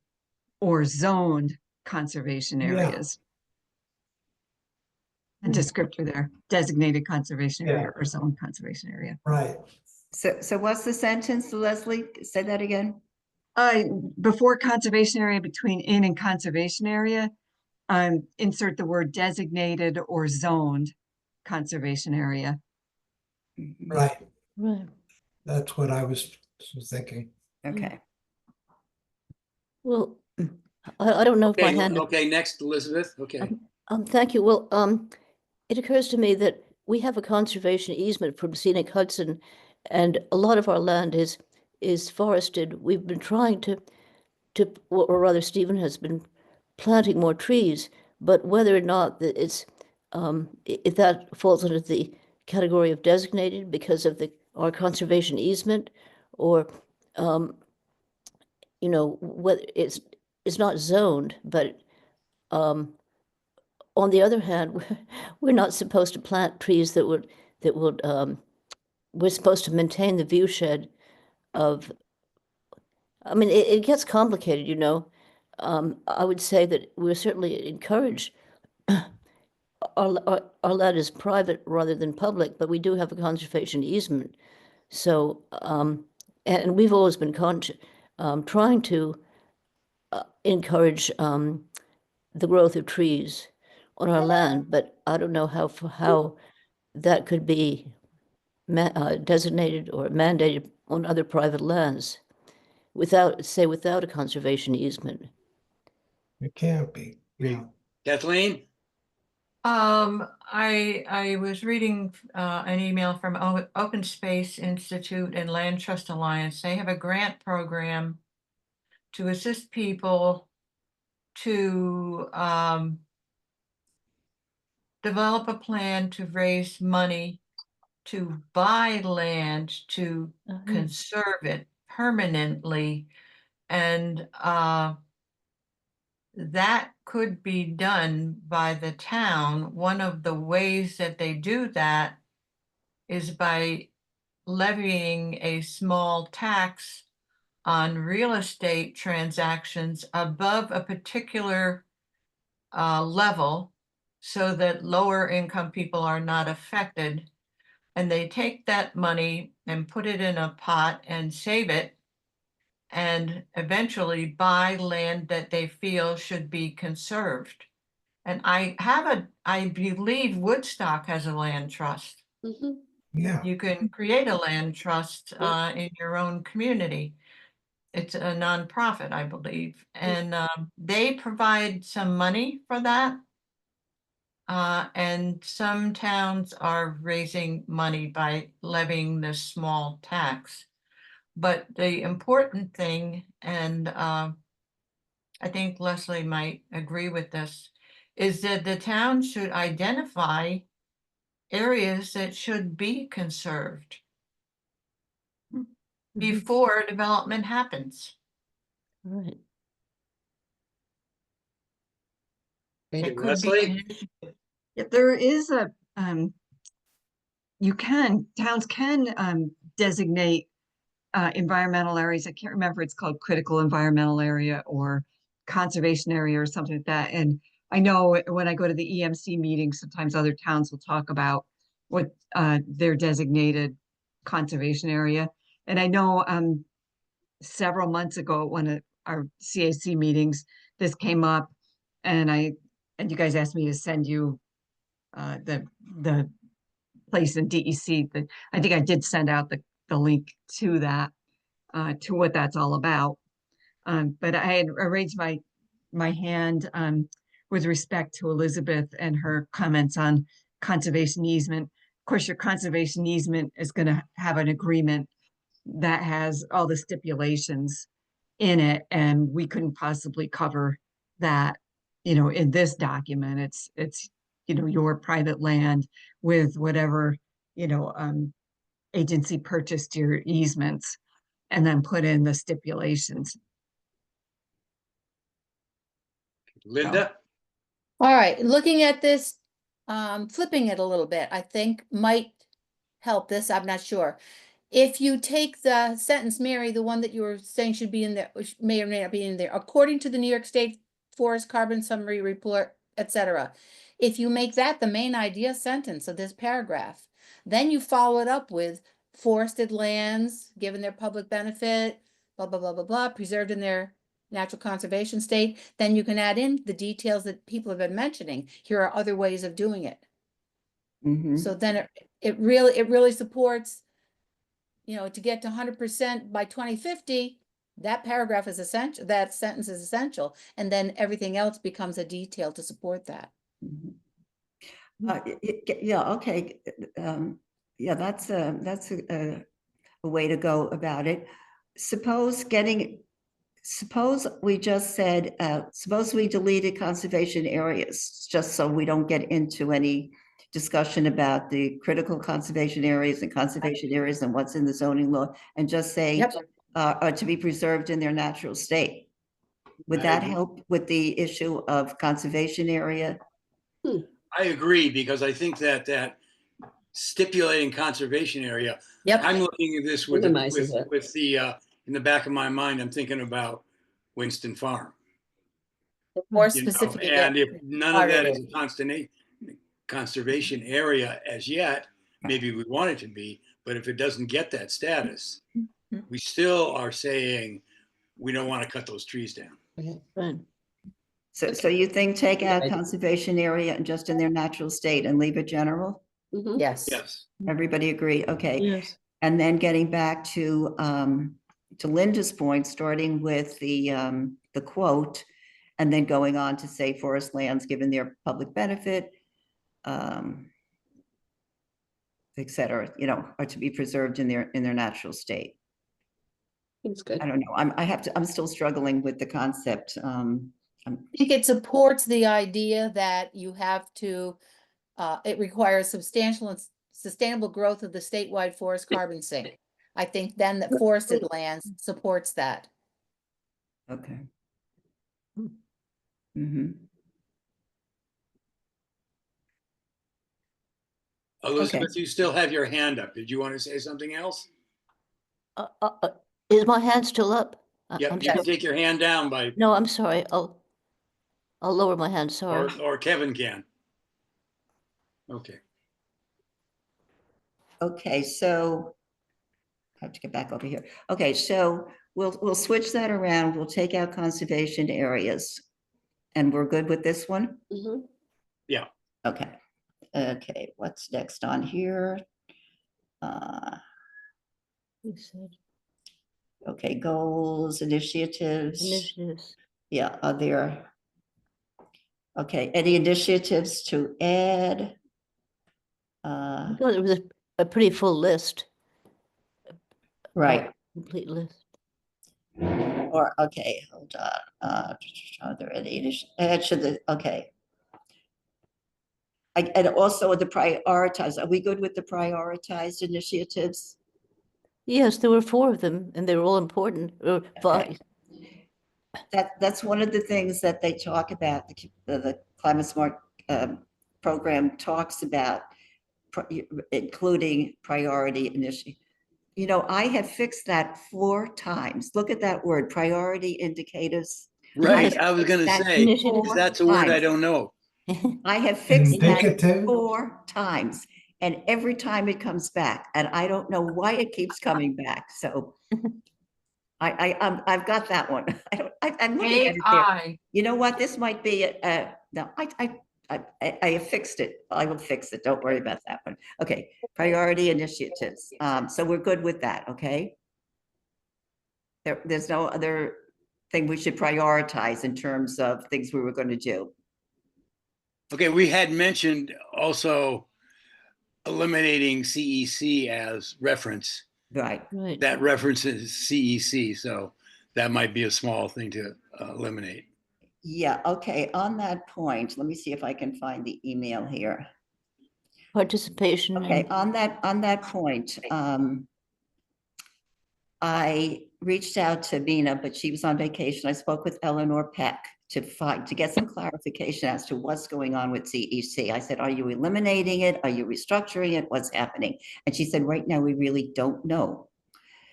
or zoned conservation Yeah. areas? A descriptor there, designated conservation area Yeah. or zoned conservation area. Right. So what's the sentence, Leslie? Say that again. Before conservation area, between in and conservation area, insert the word designated or zoned conservation area. Mhm. Right. Right. That's what I was thinking. Okay. Well, I don't know if my Okay, hand. okay, next, Elizabeth. Okay. Thank you. Well, it occurs to me that we have a conservation easement from Scenic Hudson, and a lot of our land is forested. We've been trying to, or rather, Stephen has been planting more trees, but whether or not it's if that falls under the category of designated because of our conservation easement, or whether it's not zoned, but on the other hand, we're not supposed to plant trees that would we're supposed to maintain the view shed of. I mean, it gets complicated, you know. I would say that we're certainly encourage our land is private rather than public, but we do have a conservation easement. So, and we've always been trying to encourage the growth of trees on our land, but I don't know how that could be designated or mandated on other private lands without a conservation easement. It can't be. Yeah. Kathleen? I was reading an email from Open Space Institute and Land Trust Alliance. They have a grant program to assist people to develop a plan to raise money to buy land to conserve it permanently. And that could be done by the town. One of the ways that they do that is by levying a small tax on real estate transactions above a particular level so that lower income people are not affected. And they take that money and put it in a pot and save it and eventually buy land that they feel should be conserved. And I believe Woodstock has a land trust. Mhm. Yeah. You can create a land trust in your own community. It's a nonprofit, I believe, and they provide some money for that. And some towns are raising money by levying this small tax. But the important thing, and I think Leslie might agree with this, is that the town should identify areas that should be conserved before development happens. Right. It could Leslie? be. an issue. Yeah, there is a, towns can designate environmental areas. I can't remember, it's called critical environmental area or conservation area or something like that. And I know when I go to the EMC meetings, sometimes other towns will talk about what their designated conservation area. And I know several months ago at one of our CAC meetings, this came up, and you guys asked me to send you the place in DEC. That I think I did send out the link to that, to what that's all about. But I had raised my hand with respect to Elizabeth and her comments on conservation easement. Of course, your conservation easement is going to have an agreement that has all the stipulations in it, and we couldn't possibly cover that, in this document. It's your private land with whatever, agency purchased your easements, and then put in the stipulations. Linda? All right, looking at this, flipping it a little bit, I think might help this, I'm not sure. If you take the sentence, Mary, the one that you were saying should be in there, which may or may not be in there, according to the New York State Forest Carbon Summary Report, etc. If you make that the main idea sentence of this paragraph, then you follow it up with forested lands, given their public benefit, blah, blah, blah, blah, blah, preserved in their natural conservation state, then you can add in the details that people have been mentioning. Here are other ways of doing it. Mhm. So then it really supports, to get to 100% by 2050, that paragraph is essential, that sentence is essential, and then everything else becomes a detail to support that. Mhm. Yeah, okay. Yeah, that's a way to go about it. Suppose we just said, suppose we deleted conservation areas, just so we don't get into any discussion about the critical conservation areas and what's in the zoning law, and just say, Yep. are to be preserved in their natural state. Would I that agree. help with the issue of conservation area? I agree, because I think that stipulating conservation area, Yep. I'm looking at this with Minimizes it. the in the back of my mind, I'm thinking about Winston Farm. More You know, specific. and if none of that is Targeted. a conservation area as yet, maybe we want it to be, but if it doesn't get that status, we still are saying we don't want to cut those trees down. Fine. So you think take out Right. conservation area and just in their natural state and leave it general? Mhm. Yes. Yes. Everybody agree? Okay. Yes. And then getting back to Linda's point, starting with the quote, and then going on to say forest lands given their public benefit, et cetera, are to be preserved in their natural state. It's good. I don't know. I'm still struggling with the concept. I think it supports the idea that you have to, it requires substantial and sustainable growth of the statewide forest carbon sink. I think then that forested lands supports that. Okay. Mm-hmm. Elizabeth, you still have your hand up. Did you want to say something else? Is my hand still up? Yeah, I'm you can sorry. take your hand down by, No, I'm sorry. I'll lower my hand. Sorry. or Kevin can. Okay. Okay, so I have to get back over here. Okay, so we'll switch that around. We'll take out conservation areas. And we're good with this one? Mhm. Yeah. Okay. Okay, what's next on here? You said Okay, goals, initiatives. initiatives. Yeah, are there? Okay, any initiatives to add? I thought it was a pretty full list. Right. Complete list. Or, okay, hold on. Are there any, okay. And also the prioritize, are we good with the prioritized initiatives? Yes, there were 4 of them, and they were all important. Or 5. Okay. That's one of the things that they talk about, the Climate Smart program talks about, including priority initiative. You know, I have fixed that 4 times. Look at that word, priority indicators. Right. have I was going to fixed that say, Initiative. 'cause 4 that's a word I times. don't know. I have fixed that Indicative? 4 times, and every time it comes back, and I don't know why it keeps coming back, so I've got that one. I'm looking at it there. AI. You know what, this might be, no, I have fixed it. I will fix it. Don't worry about that one. Okay, priority initiatives. So we're good with that, okay? There's no other thing we should prioritize in terms of things we were going to do. Okay, we had mentioned also eliminating CEC as reference. Right. Right. That references CEC, so that might be a small thing to eliminate. Yeah, okay, on that point, let me see if I can find the email here. Participation. Okay, and- on that point, I reached out to Mina, but she was on vacation. I spoke with Eleanor Peck to get some clarification as to what's going on with CEC. I said, are you eliminating it? Are you restructuring it? What's happening? And she said, right now, we really don't know.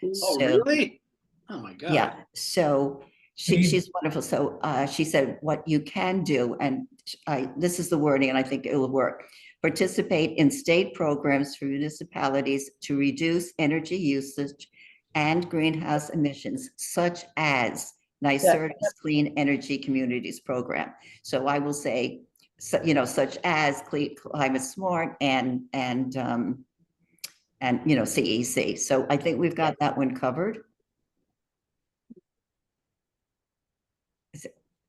Oh, So, really? Oh, my God. yeah, so she's wonderful. So she said, what you can do, and this is the wording, and I think it will work. Participate in state programs for municipalities to reduce energy usage and greenhouse emissions, such as NYSERDA's Clean Energy Communities Program. So I will say, so, you know, such as Climate Smart and you know, CEC. So I think we've got that one covered.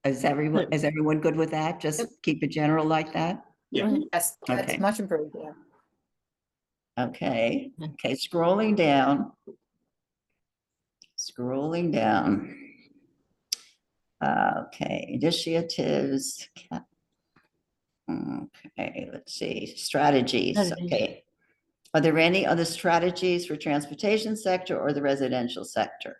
Is everyone good with that? Just keep it general like that? Yeah. Right. Yes, that's Okay. much improved, yeah. Okay, scrolling down. Scrolling down. Okay, initiatives. Okay, let's see, strategies, Strategies. okay. Are there any other strategies for transportation sector or the residential sector?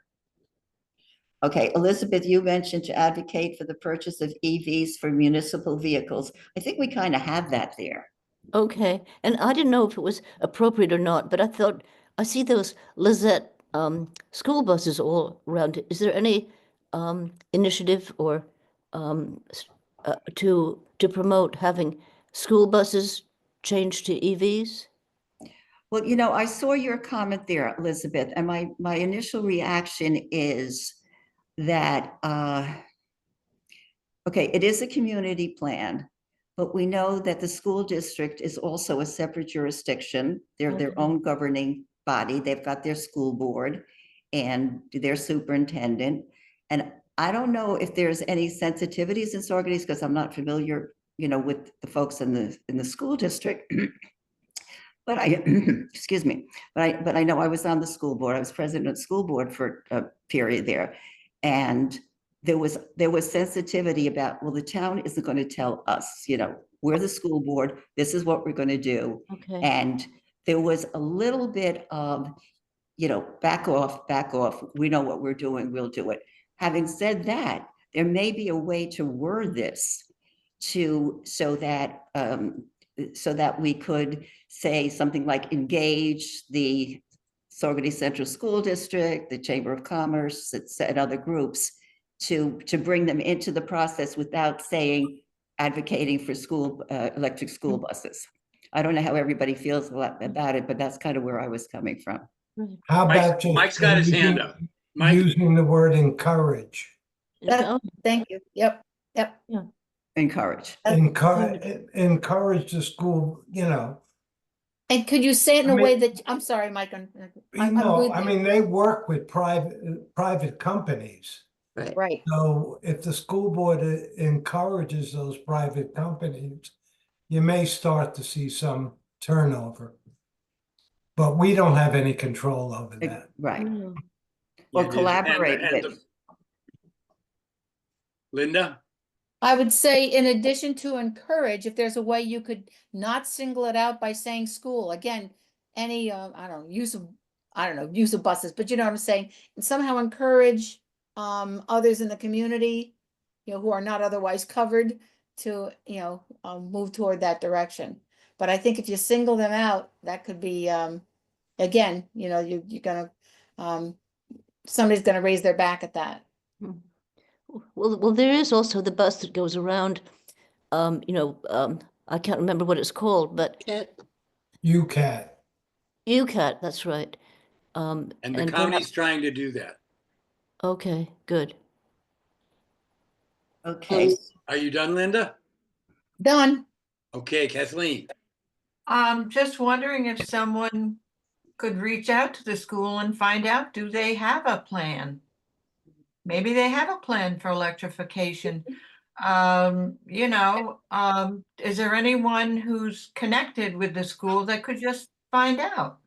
Okay, Elizabeth, you mentioned to advocate for the purchase of EVs for municipal vehicles. I think we kind of have that there. Okay, and I didn't know if it was appropriate or not, but I thought I see those Lizette school buses all around. Is there any initiative or to promote having school buses changed to EVs? Well, you know, I saw your comment there, Elizabeth, and my initial reaction is that, okay, it is a community plan, but we know that the school district is also a separate jurisdiction. They're their Okay. own governing body. They've got their school board and their superintendent. And I don't know if there's any sensitivities in Saugerties because I'm not familiar, you know, with the folks in the school district. But excuse me, but I know I was on the school board. I was president of the school board for a period there. And there was sensitivity about, well, the town isn't going to tell us, you know, we're the school board, this is what we're going to do. Okay. And there was a little bit of, you know, back off, we know what we're doing, we'll do it. Having said that, there may be a way to word this so that we could say something like engage the Saugerties Central School District, the Chamber of Commerce, and other groups to bring them into the process without saying advocating for electric school buses. I don't know how everybody feels about it, but that's kind of where I was coming from. How about just Mike's got his hand up. Mike, using the word encourage? Oh, Thank you, yep. Encourage. Encourage the school, you know. And could you say it in I a mean- way that, I'm sorry, Mike, I'm No, with I you. mean, they work with private companies. Right. Right, So if the school board encourages those private companies, you may start to see some turnover. But we don't have any control over that. Right. no. Or you do. collaborate And with. Linda? I would say in addition to encourage, if there's a way you could not single it out by saying school, again, any, use of buses, but you know what I'm saying? And somehow encourage others in the community, who are not otherwise covered to, move toward that direction. But I think if you single them out, that could be, again, you're gonna, somebody's gonna raise their back at that. Well, there is also the bus that goes around, I can't remember what it's called, but UCAT. UCAT, that's right. And the and county's trying to do that. okay, good. Okay, Are you done, Linda? Done. Okay, Kathleen. Just wondering if someone could reach out to the school and find out, do they have a plan? Maybe they have a plan for electrification. Is there anyone who's connected with the school that could just find out?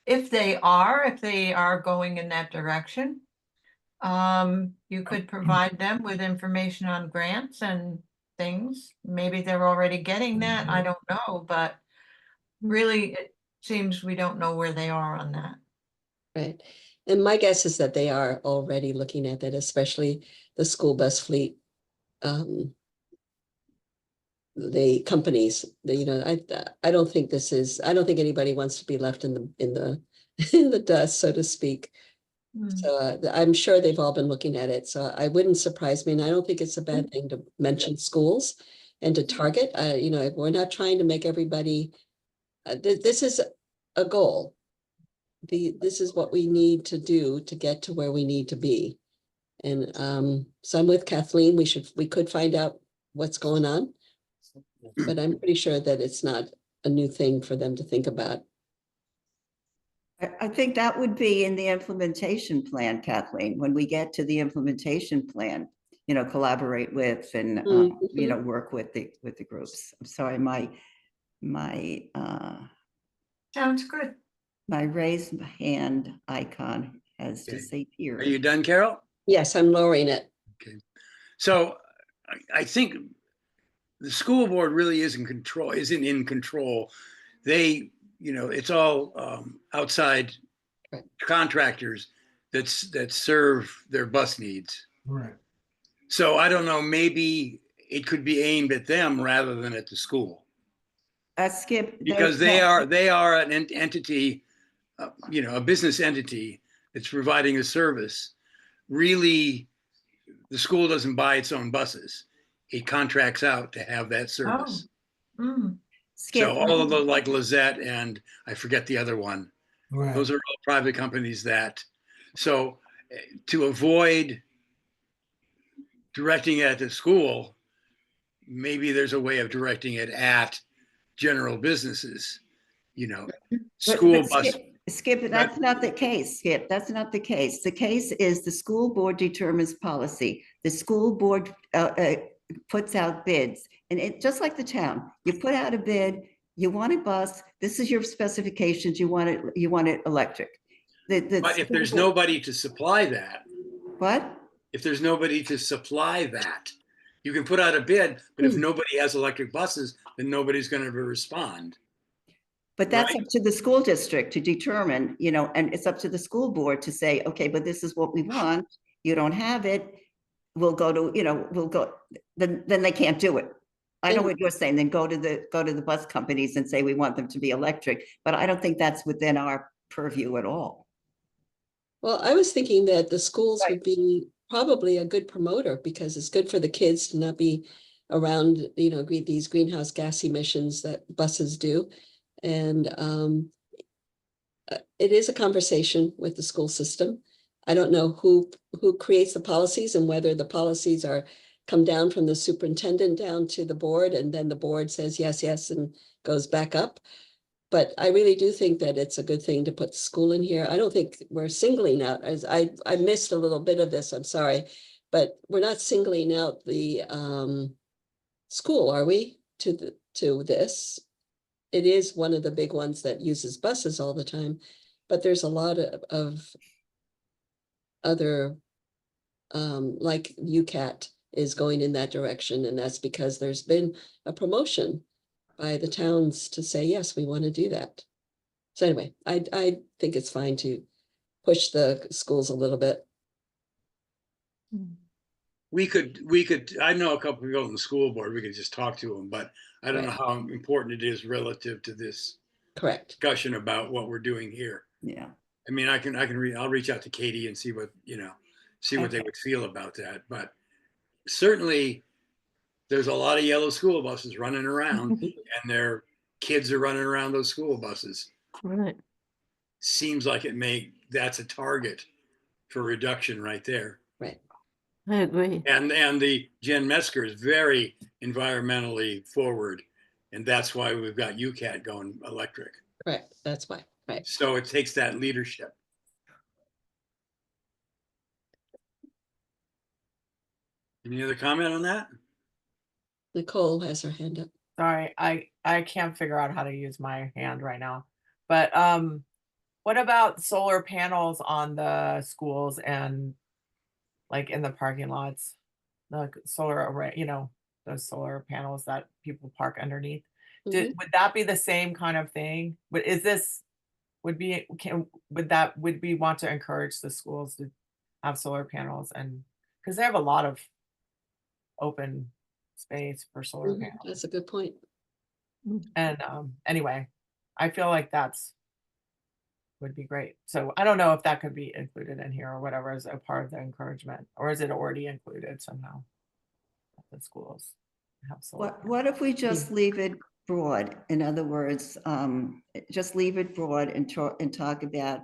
If they are going in that direction, you could provide them with information on grants and things. Maybe they're already getting that, I don't know, but really, it seems we don't know where they are on that. Right. And my guess is that they are already looking at that, especially the school bus fleet. The companies, I don't think I don't think anybody wants to be left in the in the dust, so to speak. So I'm sure they've all been looking at it. So I wouldn't surprise me. And I don't think it's a bad thing to mention schools and to target. We're not trying to make everybody, this is a goal. This is what we need to do to get to where we need to be. And so I'm with Kathleen. We could find out what's going on, but I'm pretty sure that it's not a new thing for them to think about. I think that would be in the implementation plan, Kathleen, when we get to the implementation plan, collaborate with and, work with the groups. I'm sorry, my Sounds good. my raised hand icon has Okay. disappeared. Are you done, Carol? Yes, I'm lowering it. Okay. So I think the school board really isn't in control. They, it's all outside Right. contractors that serve their bus needs. Right. So I don't know, maybe it could be aimed at them rather than at the school. Skip. Because they are an entity, a business entity that's providing a service. Really, the school doesn't buy its own buses. It contracts out to have that service. Skip. So all of the like Lizette and I forget the other one. Right. Those are all private companies that. So to avoid directing it at the school, maybe there's a way of directing it at general businesses, school bus. Skip, that's not the case. Skip, that's not the case. The case is the school board determines policy. The school board puts out bids, and it just like the town. You put out a bid. You want a bus. This is your specifications. You want it electric. But if there's nobody to supply that, what? If there's nobody to supply that, you can put out a bid, but if nobody has electric buses, then nobody's going to respond. But that's up to the school district to determine, and it's up to the school board to say, okay, but this is what we want. You don't have it. We'll go to, then they can't do it. I know what you're saying. Then go to the bus companies and say, we want them to be electric, but I don't think that's within our purview at all. Well, I was thinking that the schools would be probably a good promoter because it's good for the kids to not be around, these greenhouse gas emissions that buses do. And it is a conversation with the school system. I don't know who creates the policies and whether the policies come down from the superintendent down to the board, and then the board says yes, yes, and goes back up. But I really do think that it's a good thing to put the school in here. I don't think we're singling out, as I missed a little bit of this, I'm sorry, but we're not singling out the school, are we, to this? It is one of the big ones that uses buses all the time, but there's a lot of other, like UCAT is going in that direction, and that's because there's been a promotion by the towns to say, yes, we want to do that. So anyway, I think it's fine to push the schools a little bit. we could, I know a couple people on the school board, we could just talk to them, but I don't know Right. how important it is relative to this Correct. discussion about what we're doing here. Yeah. I mean, I'll reach out to Katie and see what, see what they Okay. would feel about that. But certainly there's a lot of yellow school buses running around and their kids are running around those school buses. Right. Seems like that's a target for reduction right there. Right. I agree. And the Jen Metzger is very environmentally forward. And that's why we've got UCAT going electric. Correct. That's why. Right. So it takes that leadership. Any other comment on that? Nicole has her hand up. Sorry, I can't figure out how to use my hand right now. But what about solar panels on the schools and like in the parking lots? The solar array, those solar panels that people park underneath. Would that be the same kind of thing? But would we want to encourage the schools to have solar panels, and because they have a lot of open space for solar panels? That's a good point. And anyway, I feel like would be great. So I don't know if that could be included in here or whatever as a part of the encouragement, or is it already included somehow at the schools have solar? What if we just leave it broad? In other words, just leave it broad and talk about,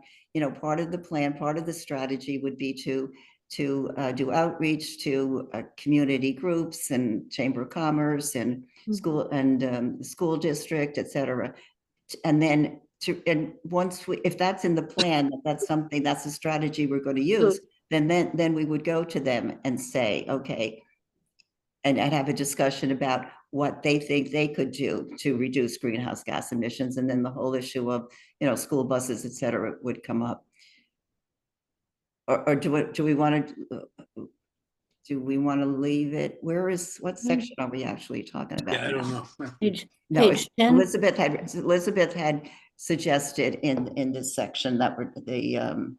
part of the plan, part of the strategy would be to do outreach to community groups and Chamber of Commerce and school and school district, et cetera. And then once if that's in the plan, that's a strategy we're going to use, then we would go to them and say, okay, and have a discussion about what they think they could do to reduce greenhouse gas emissions. And then the whole issue of, school buses, et cetera, would come up. Or do we want to leave it? What section are we actually talking about? Yeah, I don't know. Page No, 10. Elizabeth had suggested in this section that were Going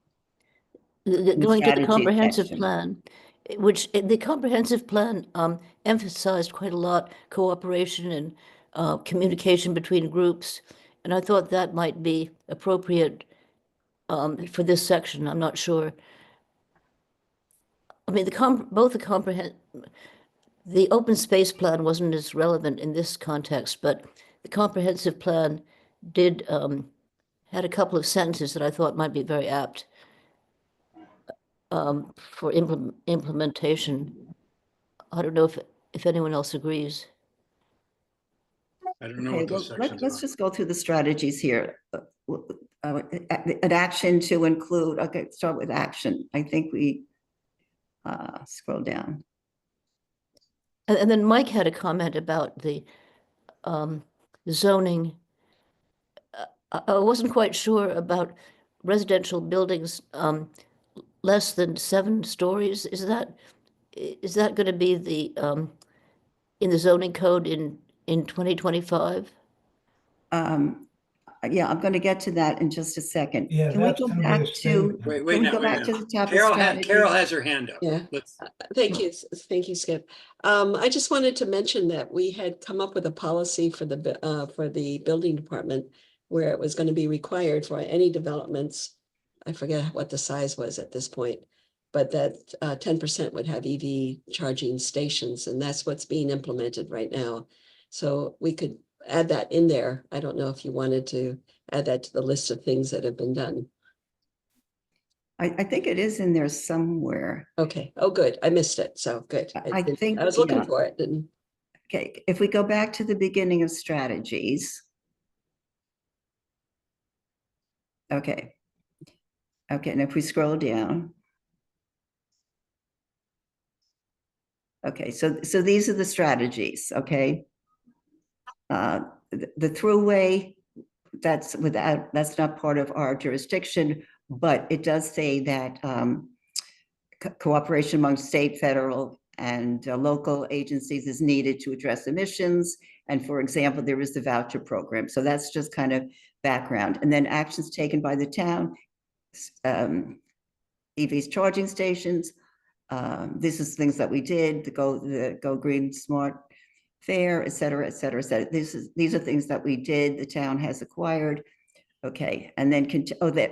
to the strategy comprehensive section. plan, which the comprehensive plan emphasized quite a lot cooperation and communication between groups. And I thought that might be appropriate for this section. I'm not sure. I mean, the open space plan wasn't as relevant in this context, but the comprehensive plan did had a couple of sentences that I thought might be very apt for implementation. I don't know if anyone else agrees. I don't know Okay, what those sections let's are. just go through the strategies here. An action to include, okay, start with action. I think we scroll down. And then Mike had a comment about the zoning. I wasn't quite sure about residential buildings less than 7 stories. Is that going to be the in the zoning code in 2025? Yeah, I'm going to get to that in just a second. Yeah, Can we that's go gonna be a back to? statement. Wait Can we now, go wait back now. to the top of Carol strategy? has her hand up. Yeah. Let's, Thank you. Thank you, Skip. I just wanted to mention that we had come up with a policy for the building department where it was going to be required for any developments. I forget what the size was at this point, but that 10% would have EV charging stations, and that's what's being implemented right now. So we could add that in there. I don't know if you wanted to add that to the list of things that have been done. I think it is in there somewhere. Okay. Oh, good. I missed it. So good. I think, I was looking yeah. for it. And Okay, if we go back to the beginning of strategies. Okay. Okay, and if we scroll down. Okay, so these are the strategies, okay? The throughway, that's not part of our jurisdiction, but it does say that cooperation among state, federal, and local agencies is needed to address emissions. And for example, there is the voucher program. So that's just kind of background. And then actions taken by the town, EVs charging stations, This is things that we did, the Go Green Smart Fair, et cetera, et cetera, et cetera. These are things that we did, the town has acquired. Okay, and then,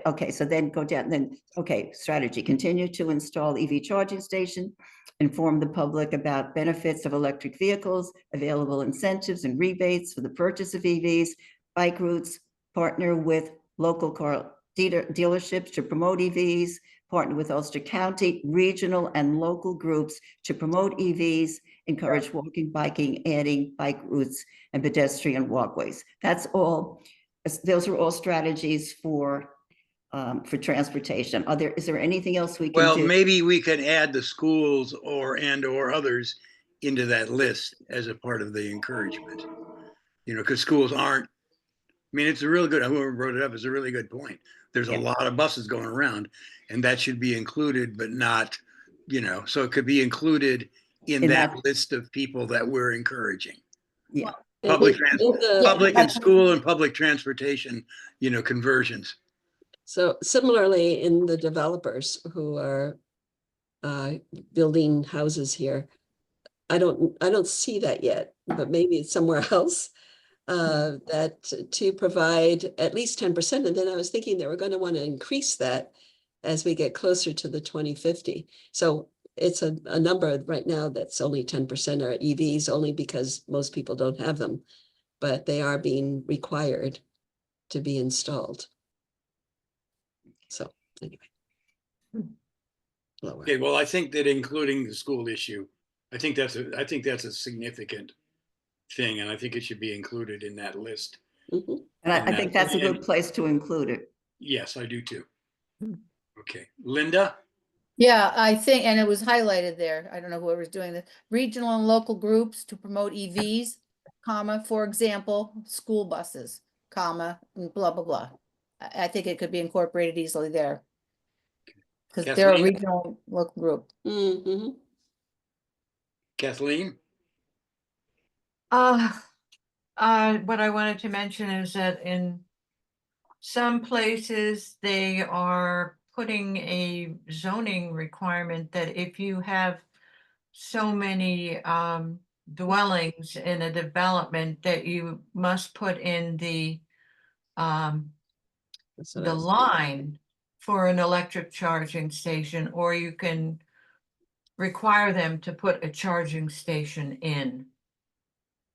okay, so then go down, then, okay, strategy, continue to install EV charging station, inform the public about benefits of electric vehicles, available incentives and rebates for the purchase of EVs, bike routes, partner with local car dealerships to promote EVs, partner with Ulster County, regional and local groups to promote EVs, encourage walking, biking, adding bike routes and pedestrian walkways. That's all. Those are all strategies for transportation. Is there anything else we can Well, do? maybe we could add the schools or others into that list as a part of the encouragement. You know, because schools aren't, I mean, it's a really good, whoever brought it up is a really good point. There's a lot of buses going around, and that should be included, but not, you know, so it could be included in that list of people that we're encouraging. Yeah. Public The- and school and public transportation, you know, conversions. So similarly, in the developers who are building houses here, I don't see that yet, but maybe it's somewhere else. That to provide at least 10%. And then I was thinking that we're going to want to increase that as we get closer to the 2050. So it's a number right now that's only 10% are EVs, only because most people don't have them, but they are being required to be installed. So anyway. Lower. Okay, well, I think that including the school issue, I think that's a significant thing, and I think it should be included in that list. Mm-hmm. And I think that's a good place to include it. Yes, I do too. Okay, Linda? Yeah, I think, and it was highlighted there. I don't know whoever's doing this. Regional and local groups to promote EVs, comma, for example, school buses, comma, and blah, blah, blah. I think it could be incorporated easily there. Because they're a Kathleen? regional local group. Mm-hmm. Kathleen? What I wanted to mention is that in some places, they are putting a zoning requirement that if you have so many dwellings in a development, that you must put in the line for an electric charging station, or you can require them to put a charging station in.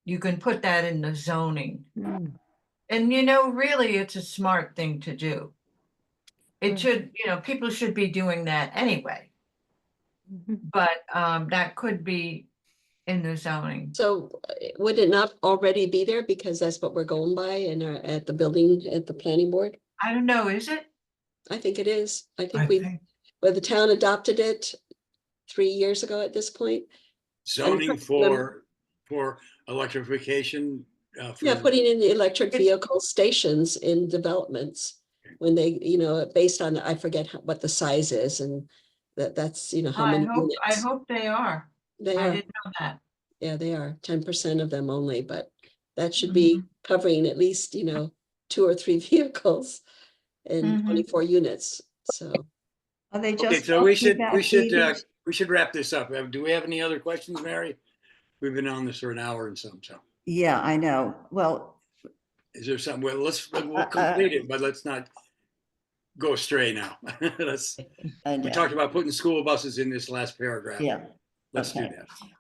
You can put that in the zoning. And, you know, really, it's a smart thing to do. It should, you know, people should be doing that anyway. But that could be in the zoning. So would it not already be there because that's what we're going by at the building, at the planning board? I don't know, is it? I think it is. I think the town adopted it 3 years ago at this point. Zoning for electrification? Yeah, putting in the electric vehicle stations in developments when they, you know, based on, I forget what the size is, and that's, you know, how many units. I hope they are. They I are. didn't know that. Yeah, they are 10% of them only, but that should be covering at least, you know, 2 or 3 vehicles and 24 units. So Are they Okay, just so we talking should about EVs? we should wrap this up. Do we have any other questions, Mary? We've been on this for an hour and some, so. Yeah, I know. Well, Is there something, well, we'll complete it, but let's not go astray now. We talked about putting school buses in this last paragraph. yeah. Let's do Okay.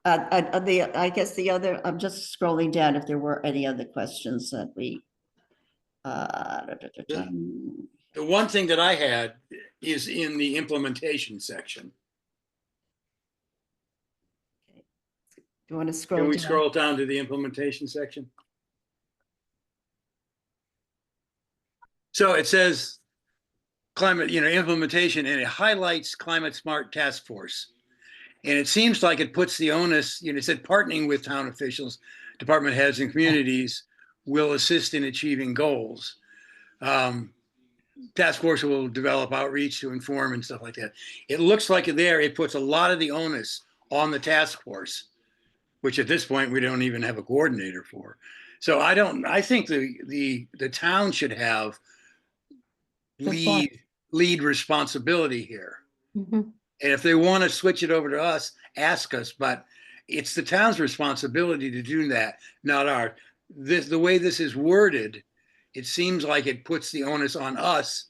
that. I guess the other, I'm just scrolling down if there were any other questions that we. The one thing that I had is in the implementation section. Do you want to scroll Can we down? scroll down to the implementation section? So it says climate, you know, implementation, and it highlights Climate Smart Task Force. And it seems like it puts the onus, you know, it said partnering with town officials, department heads, and communities will assist in achieving goals. Task force will develop outreach to inform and stuff like that. It looks like there it puts a lot of the onus on the task force, which at this point we don't even have a coordinator for. So I think the town should have lead responsibility here. And if they want to switch it over to us, ask us, but it's the town's responsibility to do that, not ours. The way this is worded, it seems like it puts the onus on us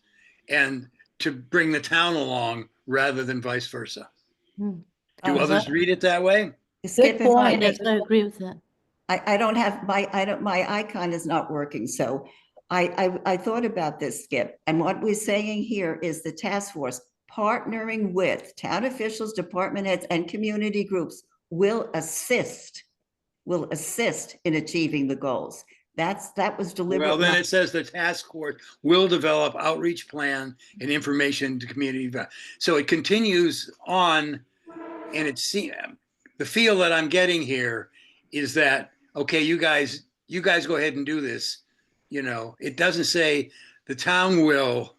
and to bring the town along rather than vice versa. Do Oh, others read it that way? Skip, if I point. may- Yes, I agree with that. I don't have my icon is not working, so I thought about this, Skip, and what we're saying here is the task force partnering with town officials, department heads, and community groups will assist in achieving the goals. That was deliberate. Well, then it says the task force will develop outreach plan and information to community. So it continues on, and it's the feel that I'm getting here is that, okay, you guys go ahead and do this. You know, it doesn't say the town will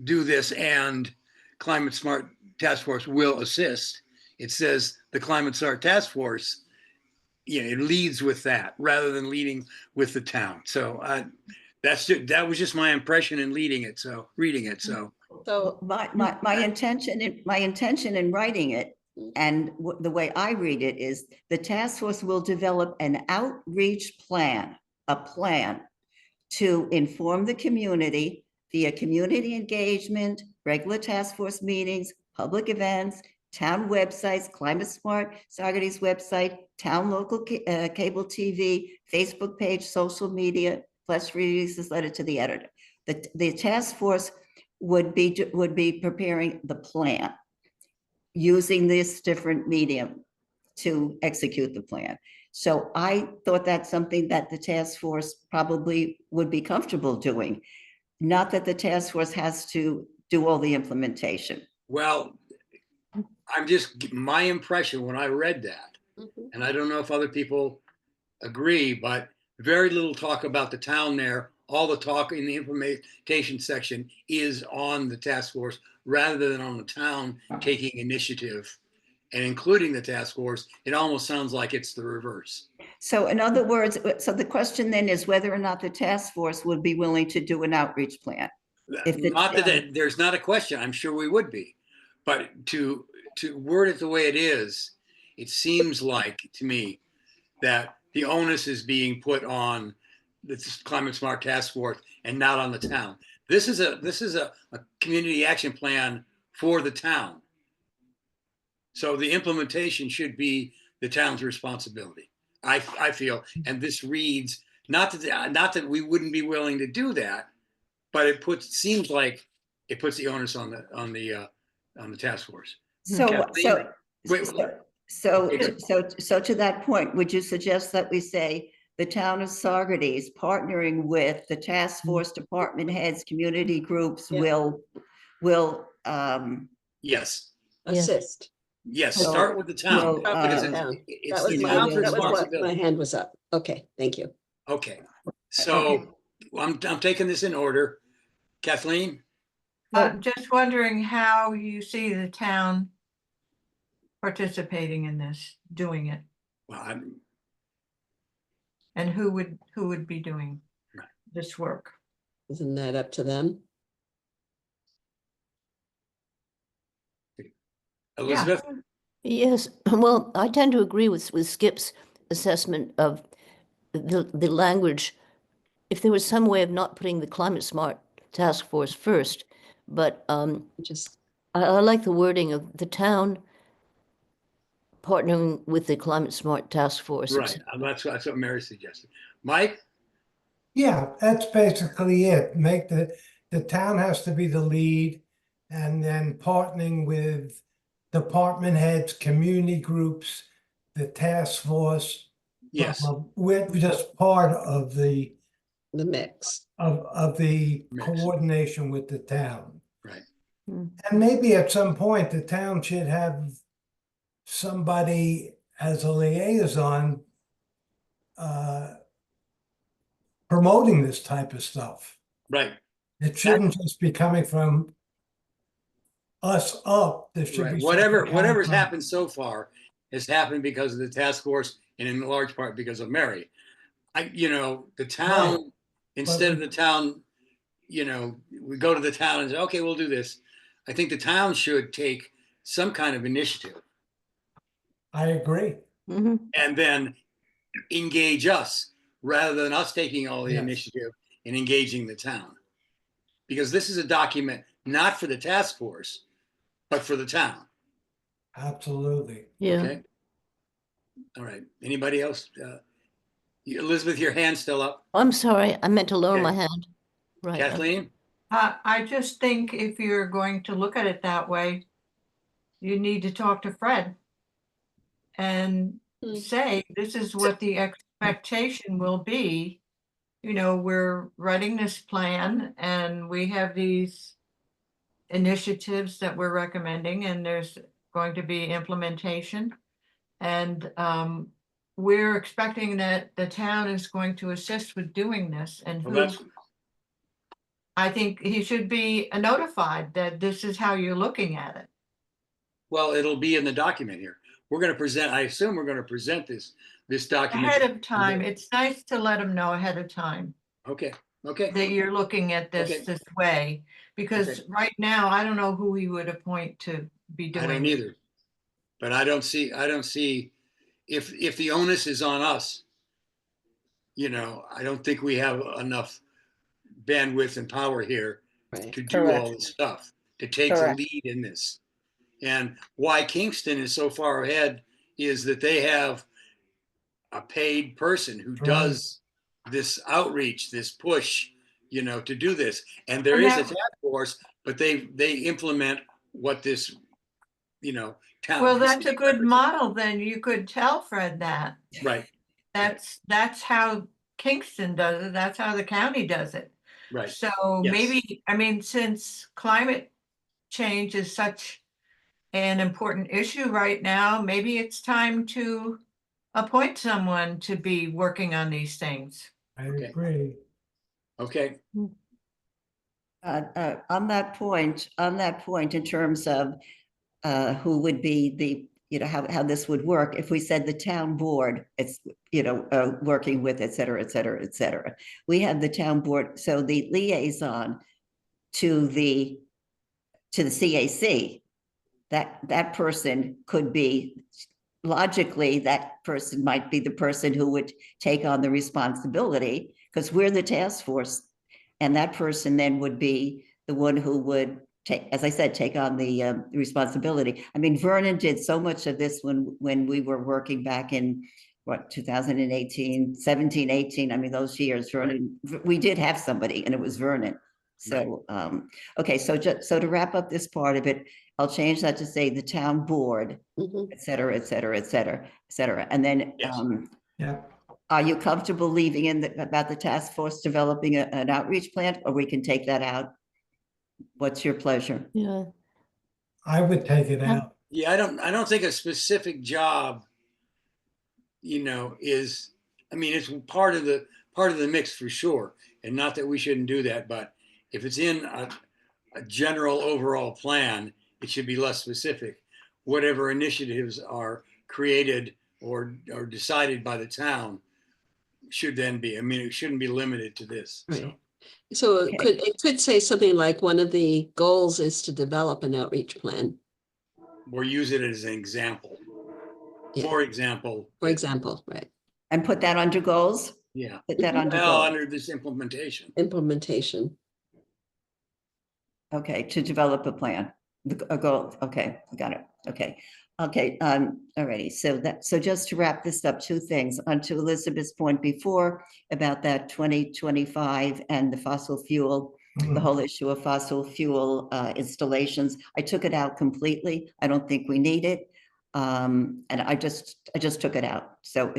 do this and Climate Smart Task Force will assist. It says the Climate Smart Task Force, it leads with that rather than leading with the town. So that was just my impression in reading it. So So My intention in writing it, and the way I read it, is the task force will develop an outreach plan, a plan to inform the community via community engagement, regular task force meetings, public events, town websites, Climate Smart, Saugerty's website, town local cable TV, Facebook page, social media, press releases, letter to the editor. The task force would be preparing the plan using this different medium to execute the plan. So I thought that's something that the task force probably would be comfortable doing. Not that the task force has to do all the implementation. well, my impression when I read that, and I don't know if other people agree, but very little talk about the town there. All the talk in the implementation section is on the task force rather than on the town taking initiative and including the task force. It almost sounds like it's the reverse. So in other words, so the question then is whether or not the task force would be willing to do an outreach plan. Not that there's not a question. I'm sure we would be, but to word it the way it is, it seems like to me that the onus is being put on the Climate Smart Task Force and not on the town. This is a community action plan for the town. So the implementation should be the town's responsibility. I feel, and this reads not that we wouldn't be willing to do that, but seems like it puts the onus on the task force. So Wait, so to that point, would you suggest that we say the town of Saugerty is partnering with the task force, department heads, community groups will yes. assist. Yes, So, start with the town. well, because That was the my, town's that was what responsibility. my hand was up. Okay, thank you. Okay, so I'm taking this in order. Kathleen? Just wondering how you see the town participating in this, doing it, Well, and who would be doing Right. this work? Isn't that up to them? Elizabeth? Yes, well, I tend to agree with Skip's assessment of the language. If there was some way of not putting the Climate Smart Task Force first, but Just, I like the wording of the town partnering with the Climate Smart Task Force. Right, that's what Mary suggested. Mike? Yeah, that's basically it. Make the town has to be the lead, and then partnering with department heads, community groups, the task force. Yes. We're just part of the mix. of the Mix. coordination with the town. Right. And maybe at some point, the town should have somebody as a liaison promoting this type of stuff. Right. It shouldn't just be coming from us up. There should Right. be Whatever's something coming happened so far has happened because of the task force and in large part because of Mary. The town, Right. instead of the town, we go to the town and say, okay, we'll do this. I think the town should take some kind of initiative I agree. Mhm. and then engage us rather than us taking all the Yes. initiative and engaging the town. Because this is a document not for the task force, but for the town. Absolutely. Yeah. Okay. All right. Anybody else? Elizabeth, your hand's still up. I'm sorry, I meant to lower my Okay. hand. Right. Kathleen? I just think if you're going to look at it that way, you need to talk to Fred and Hmm. say, this is what the expectation will be. You know, we're writing this plan and we have these initiatives that we're recommending, and there's going to be implementation. And we're expecting that the town is going to assist with doing this, and Well, who that's, I think he should be notified that this is how you're looking at it. well, it'll be in the document here. We're going to present, I assume we're going to present this document. Ahead of time, it's nice to let them know ahead of time Okay. Okay. that you're looking at this Okay. this way. Because Okay. right now, I don't know who he would appoint to be doing I don't it. either. But I don't see if the onus is on us, you know, I don't think we have enough bandwidth and power here Right. to do all Correct. this stuff, to take the Correct. lead in this. And why Kingston is so far ahead is that they have a paid person who Right. does this outreach, this push, you know, to do this. And there And is a that- task force, but they implement what this, you know, town. Well, that's a good model, then you could tell Fred that. Right, That's how Kingston does it, that's how the county does it. right. So Yes. maybe, I mean, since climate change is such an important issue right now, maybe it's time to appoint someone to be working on these things. I Okay. agree. Okay. On that point, in terms of who would be the, you know, how this would work, if we said the town board, it's, you know, working with, et cetera, et cetera, et cetera. We have the town board, so the liaison to the CAC, that person could be, logically, that person might be the person who would take on the responsibility, because we're the task force. And that person then would be the one who would take, as I said, take on the responsibility. I mean, Vernon did so much of this when we were working back in, what, 2018, 17, 18. I mean, those years, Vernon, we did have somebody, and it was Vernon. So, okay, so to wrap up this part of it, I'll change that to say the town board, Mhm. et cetera, et cetera, et cetera, et cetera. And then, Yes. Yeah. are you comfortable leaving in about the task force developing an outreach plan, or we can take that out? What's your pleasure? Yeah. I would take it out. Yeah, I don't think a specific job, you know, is, I mean, it's part of the mix for sure. And not that we shouldn't do that, but if it's in a general overall plan, it should be less specific. Whatever initiatives are created or decided by the town should then be, I mean, it shouldn't be limited to this. So, Right. So Okay. it could say something like one of the goals is to develop an outreach plan, or use it as an example. Yeah. For example. for example, right? And put that under goals? Yeah. Put that under Well, goals. under this implementation. Implementation. Okay, to develop a plan, a goal. Okay, I got it. Okay. Okay, alrighty. So just to wrap this up, two things. Onto Elizabeth's point before about that 2025 and the fossil fuel, the whole issue of fossil fuel installations. I took it out completely. I don't think we need it. And I just took it out. So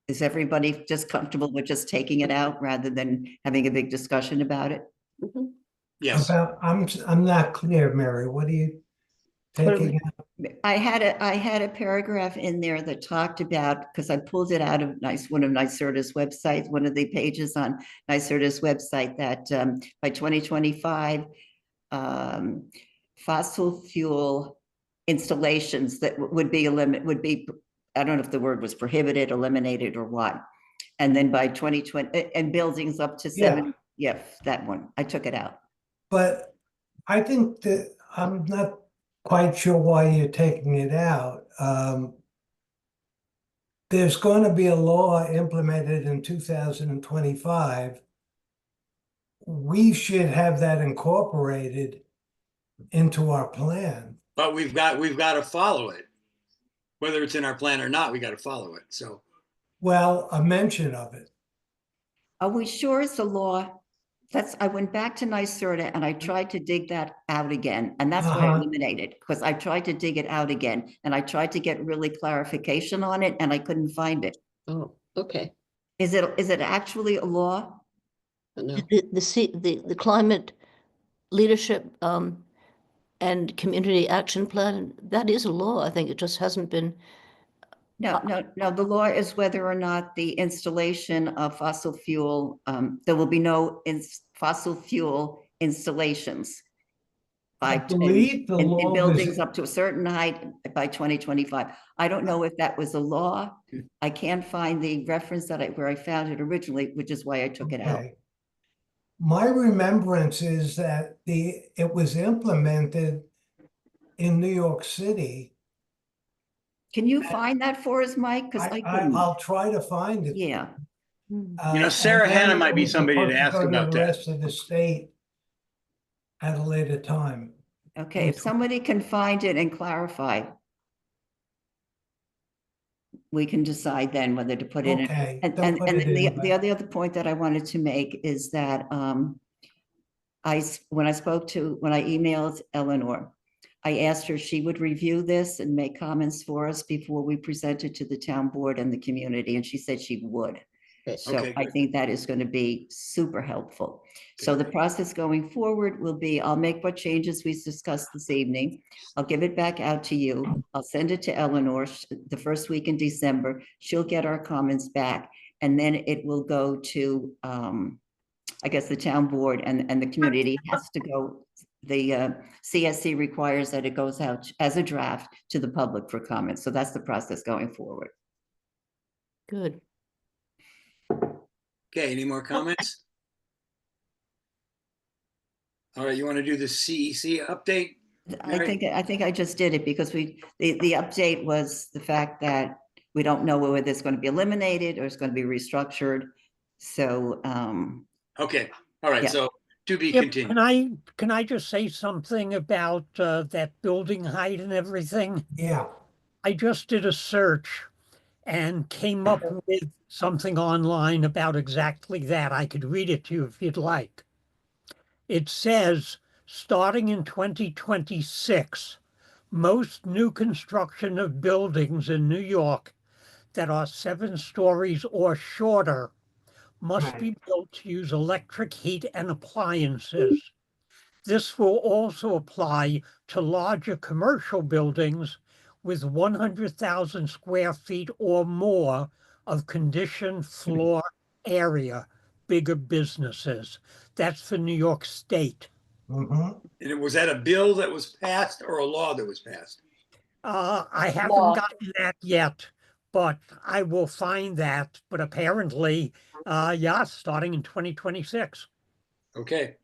is everybody just comfortable with just taking it out rather than having a big discussion about it? Mhm. Yes. I'm not clear, Mary. What are you taking out? I had a paragraph in there that talked about, because I pulled it out of one of NYSERDA's websites, one of the pages on NYSERDA's website, that by 2025, fossil fuel installations that would be I don't know if the word was prohibited, eliminated, or what. And then by 2020, and buildings up to 7, yeah, that one, I took it out. But I think that I'm not quite sure why you're taking it out. There's going to be a law implemented in 2025. We should have that incorporated into our plan. But we've got to follow it. Whether it's in our plan or not, we got to follow it. So Well, a mention of it. Are we sure it's a law? I went back to NYSERDA and I tried to dig that out again, and that's why I Uh-huh. eliminated, because I tried to dig it out again, and I tried to get really clarification on it, and I couldn't find it. Oh, okay. Is it actually a law? No. The climate leadership and community action plan, that is a law. I think it just hasn't been. No, the law is whether or not the installation of fossil fuel, there will be no fossil fuel installations I by believe the in law buildings was, up to a certain height by 2025. I don't know if that was a law. I can't find the reference where I found it originally, which is why I took it out. okay. My remembrance is that it was implemented in New York City. Can you find that for us, Mike? Because I couldn't. I'll try to find it. Yeah. Sarah and then Hanna might be it was somebody to supposed ask go about the that. rest of the state at a later time. Okay, if somebody can find it and clarify, we can decide then whether to put it in. Okay, And don't put then it in, the other point that I wanted to make is that when I emailed Eleanor, I asked her if she would review this and make comments for us before we present it to the town board and the community, and she said she would. So Okay, I good. think that is going to be super helpful. So the process going forward will be, I'll make what changes we discussed this evening. I'll give it back out to you. I'll send it to Eleanor the first week in December. She'll get our comments back, and then it will go to, I guess, the town board and the community has to go. The CSC requires that it goes out as a draft to the public for comment. So that's the process going forward. Good. Okay, any more comments? All right, you want to do the CEC update? I think I just did it because the update was the fact that we don't know whether it's going to be eliminated or it's going to be restructured. So Okay, all right, Yeah. so to be Yep, continued. can I just say something about that building height and everything? Yeah, I just did a search and came up with something online about exactly that. I could read it to you if you'd like. It says, starting in 2026, most new construction of buildings in New York that are 7 stories or shorter must Right. be built to use electric heat and appliances. This will also apply to larger commercial buildings with 100,000 square feet or more of conditioned floor area, bigger businesses. That's for New York State. mhm. And was that a bill that was passed or a law that was passed? I haven't Law. gotten that yet, but I will find that. But apparently, yeah, starting in 2026. Okay,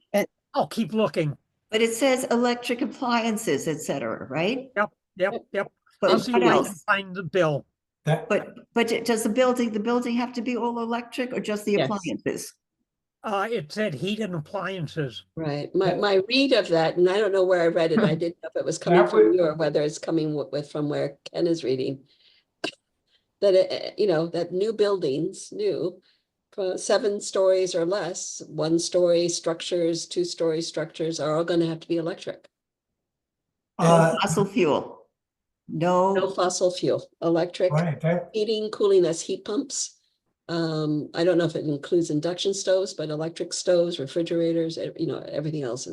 I'll keep looking. but it says electric appliances, et cetera, right? Yep. But I'll see what if I can else? find the bill. That, But does the building have to be all electric or just the Yes. appliances? It said heat and appliances. Right. My read of that, and I don't know where I read it. I didn't know if it was coming That from would- you or whether it's coming from where Ken is reading. That that new buildings, for 7 stories or less, 1-story structures, 2-story structures are all going to have to be electric. uh, Fossil fuel. No No, fossil fuel, electric, right, that, heating, cooling as heat pumps. I don't know if it includes induction stoves, but electric stoves, refrigerators, everything else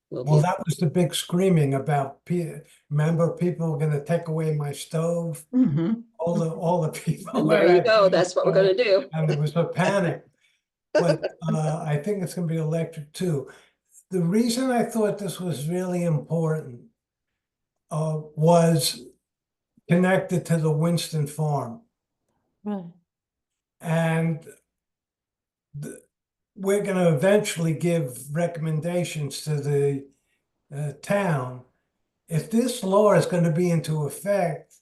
will well, be. that was the big screaming about, remember, people were gonna take away my stove, Mhm. all the people. And there you go. That's what we're going to do. And there was a panic. But I think it's gonna be electric too. The reason I thought this was really important was connected to the Winston Farm. Right. And we're gonna eventually give recommendations to the town. if this law is going to be into effect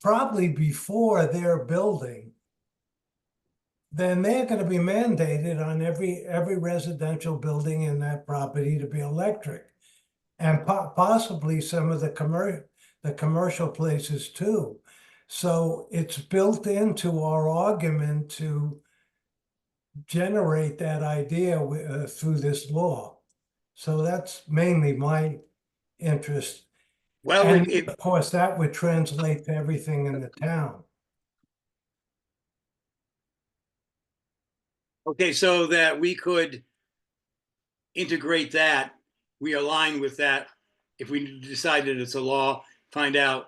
probably before their building, then they're going to be mandated on every residential building in that property to be electric, and possibly some of the commercial places too. So it's built into our argument to generate that idea through this law. So that's mainly my interest. Well, And of course, that would translate to everything in the town. okay, so that we could integrate that, we align with that. If we decided it's a law, find out,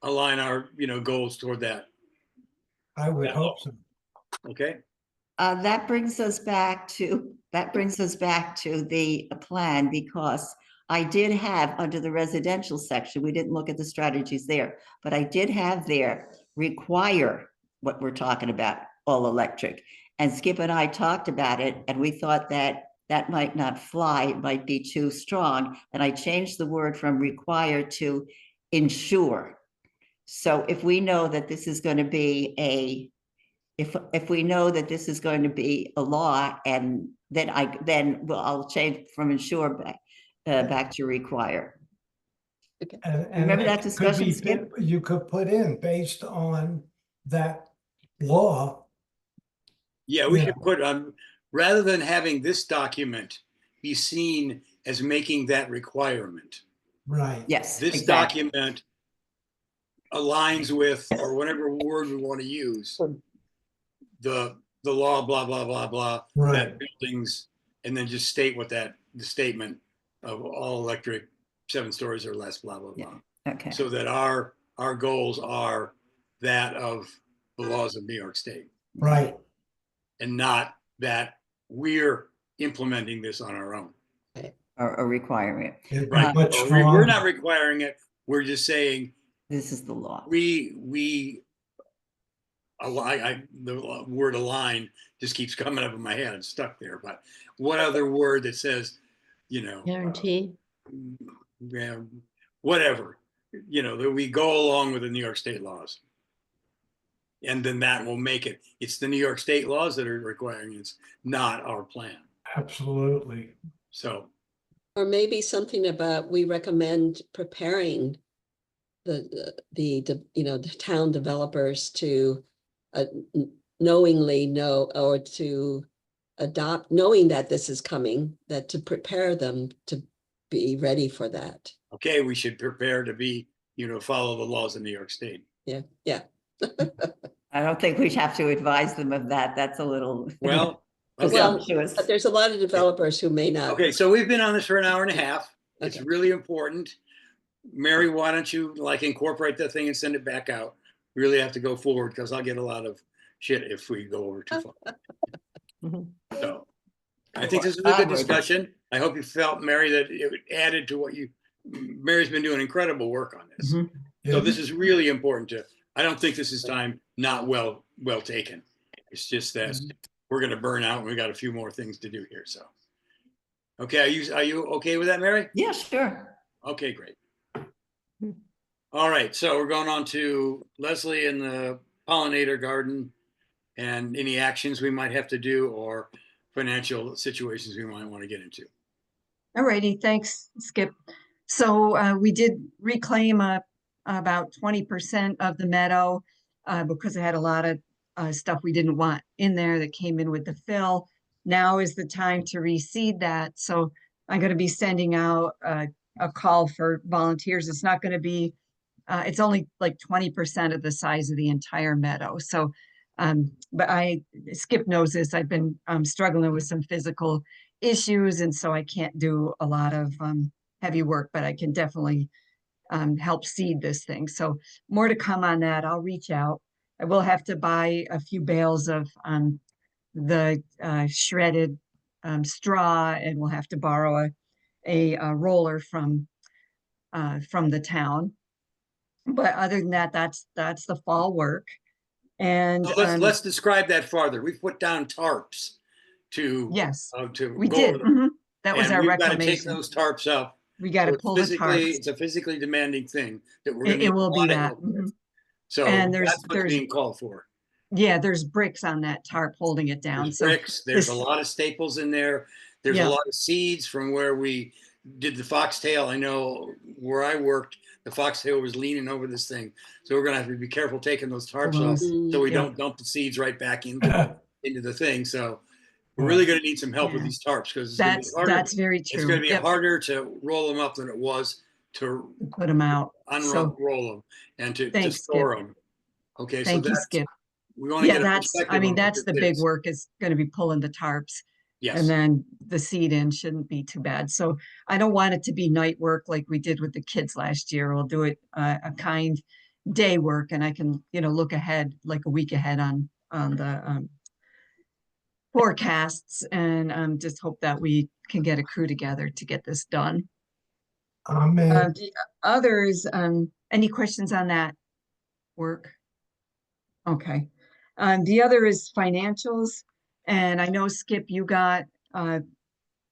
align our, goals toward that. I would hope so. Okay. That brings us back to the plan, because I did have under the residential section, we didn't look at the strategies there, but I did have there require what we're talking about, all electric. And Skip and I talked about it, and we thought that that might not fly, it might be too strong. And I changed the word from require to ensure. So if we know that this is going to be if we know that this is going to be a law, and then I'll change from ensure back to require. Okay. And Remember that it could discussion, be Skip? you could put in based on that law. Yeah, we should put on, rather than having this document be seen as making that requirement. Right. Yes. This exactly. document aligns with, or whatever word we want to use, the law, blah, blah, blah, blah, Right. that buildings, and then just state what the statement of all electric 7 stories or less, blah, blah, blah. Okay. So that our goals are that of the laws of New York State. Right. And not that we're implementing this on our own. Or requiring it. Right. We're not requiring it. We're just saying this is the law. The word align just keeps coming up in my head. It's stuck there. But what other word that says, Guarantee. Yeah, whatever, that we go along with the New York State laws. And then that will make it. It's the New York State laws that are requiring it, not our plan. Absolutely. So. Or maybe something about, we recommend preparing the town developers to knowingly know, or to adopt, knowing that this is coming, that to prepare them to be ready for that. Okay, we should prepare to be, follow the laws of New York State. Yeah, yeah. I don't think we'd have to advise them of that. That's a little well, presumptuous. But there's a lot of developers who may not. Okay, so we've been on this for an hour and a half. Okay. It's really important. Mary, why don't you incorporate that thing and send it back out? We really have to go forward, because I'll get a lot of shit if we go over too far. So I think this is a good discussion. I hope you felt, Mary, that it added to what Mary's been doing incredible work on this. Mm-hmm. Yeah. So this is really important I don't think this is time not well taken. It's just that we're going to burn out and we got a few more things to do here. So, okay. Are you okay with that, Mary? Yeah, sure. Okay, great. All right. So we're going on to Leslie in the pollinator garden, and any actions we might have to do or financial situations we might want to get into. All righty, thanks, Skip. So we did reclaim about 20% of the meadow because it had a lot of stuff we didn't want in there that came in with the fill. Now is the time to reseed that. So I'm going to be sending out a call for volunteers. It's not going to be, it's only like 20% of the size of the entire meadow. So, but Skip knows this. I've been struggling with some physical issues, and so I can't do a lot of heavy work, but I can definitely help seed this thing. So more to come on that. I'll reach out. I will have to buy a few bales of the shredded straw, and we'll have to borrow a roller from the town. But other than that, that's the fall work. And so let's describe that farther. We've put down tarps to yes, to we go did. over them. That was and our we've reclamation. got to take those tarps up We got to So it's pull the tarps. it's a physically demanding thing that we're It gonna need a will be lot of that. help with. Mhm. So And that's what's there's being called for. yeah, there's bricks on that tarp holding it down. There's So bricks, there's a this, lot of staples in there. There's a Yeah. lot of seeds from where we did the foxtail. I know where I worked, the foxtail was leaning over this thing. So we're gonna have to be careful taking those tarps off so we Yeah. don't dump the seeds right back into the thing. So we're really gonna need some help with Yeah. these tarps because it's gonna be harder. That's very It's true. gonna be Yep. harder to roll them up than it was to Put them out. So unroll them and to thanks, store Skip. them. Okay, so Thank you, that's, Skip. we want to Yeah, get a I perspective mean, of what that's the this big is. work is going to be pulling the tarps. Yes. And then the seed in shouldn't be too bad. So I don't want it to be night work like we did with the kids last year. We'll do it a kind day work, and I can, look ahead like a week ahead on the forecasts, and just hope that we can get a crew together to get this done. Amen. The others, any questions on that work? Okay. The other is financials, and I know, Skip, you got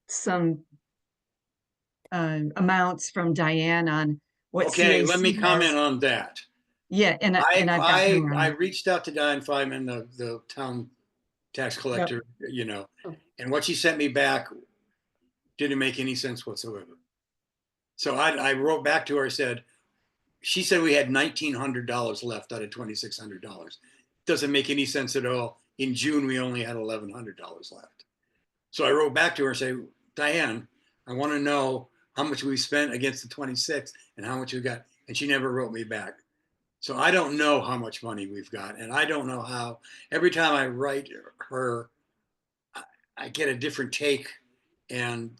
some amounts from Diane on what Okay, let me CAC comment has. on that. Yeah, and I've got more on I that. reached out to Diane Feynman, the town tax collector, and what she sent me back didn't make any sense whatsoever. So I wrote back to her, I said, she said we had $1,900 left out of $2,600. Doesn't make any sense at all. In June, we only had $1,100 left. So I wrote back to her and say, Diane, I want to know how much we spent against the 26 and how much we got. And she never wrote me back. So I don't know how much money we've got. And I don't know how, every time I write her, I get a different take and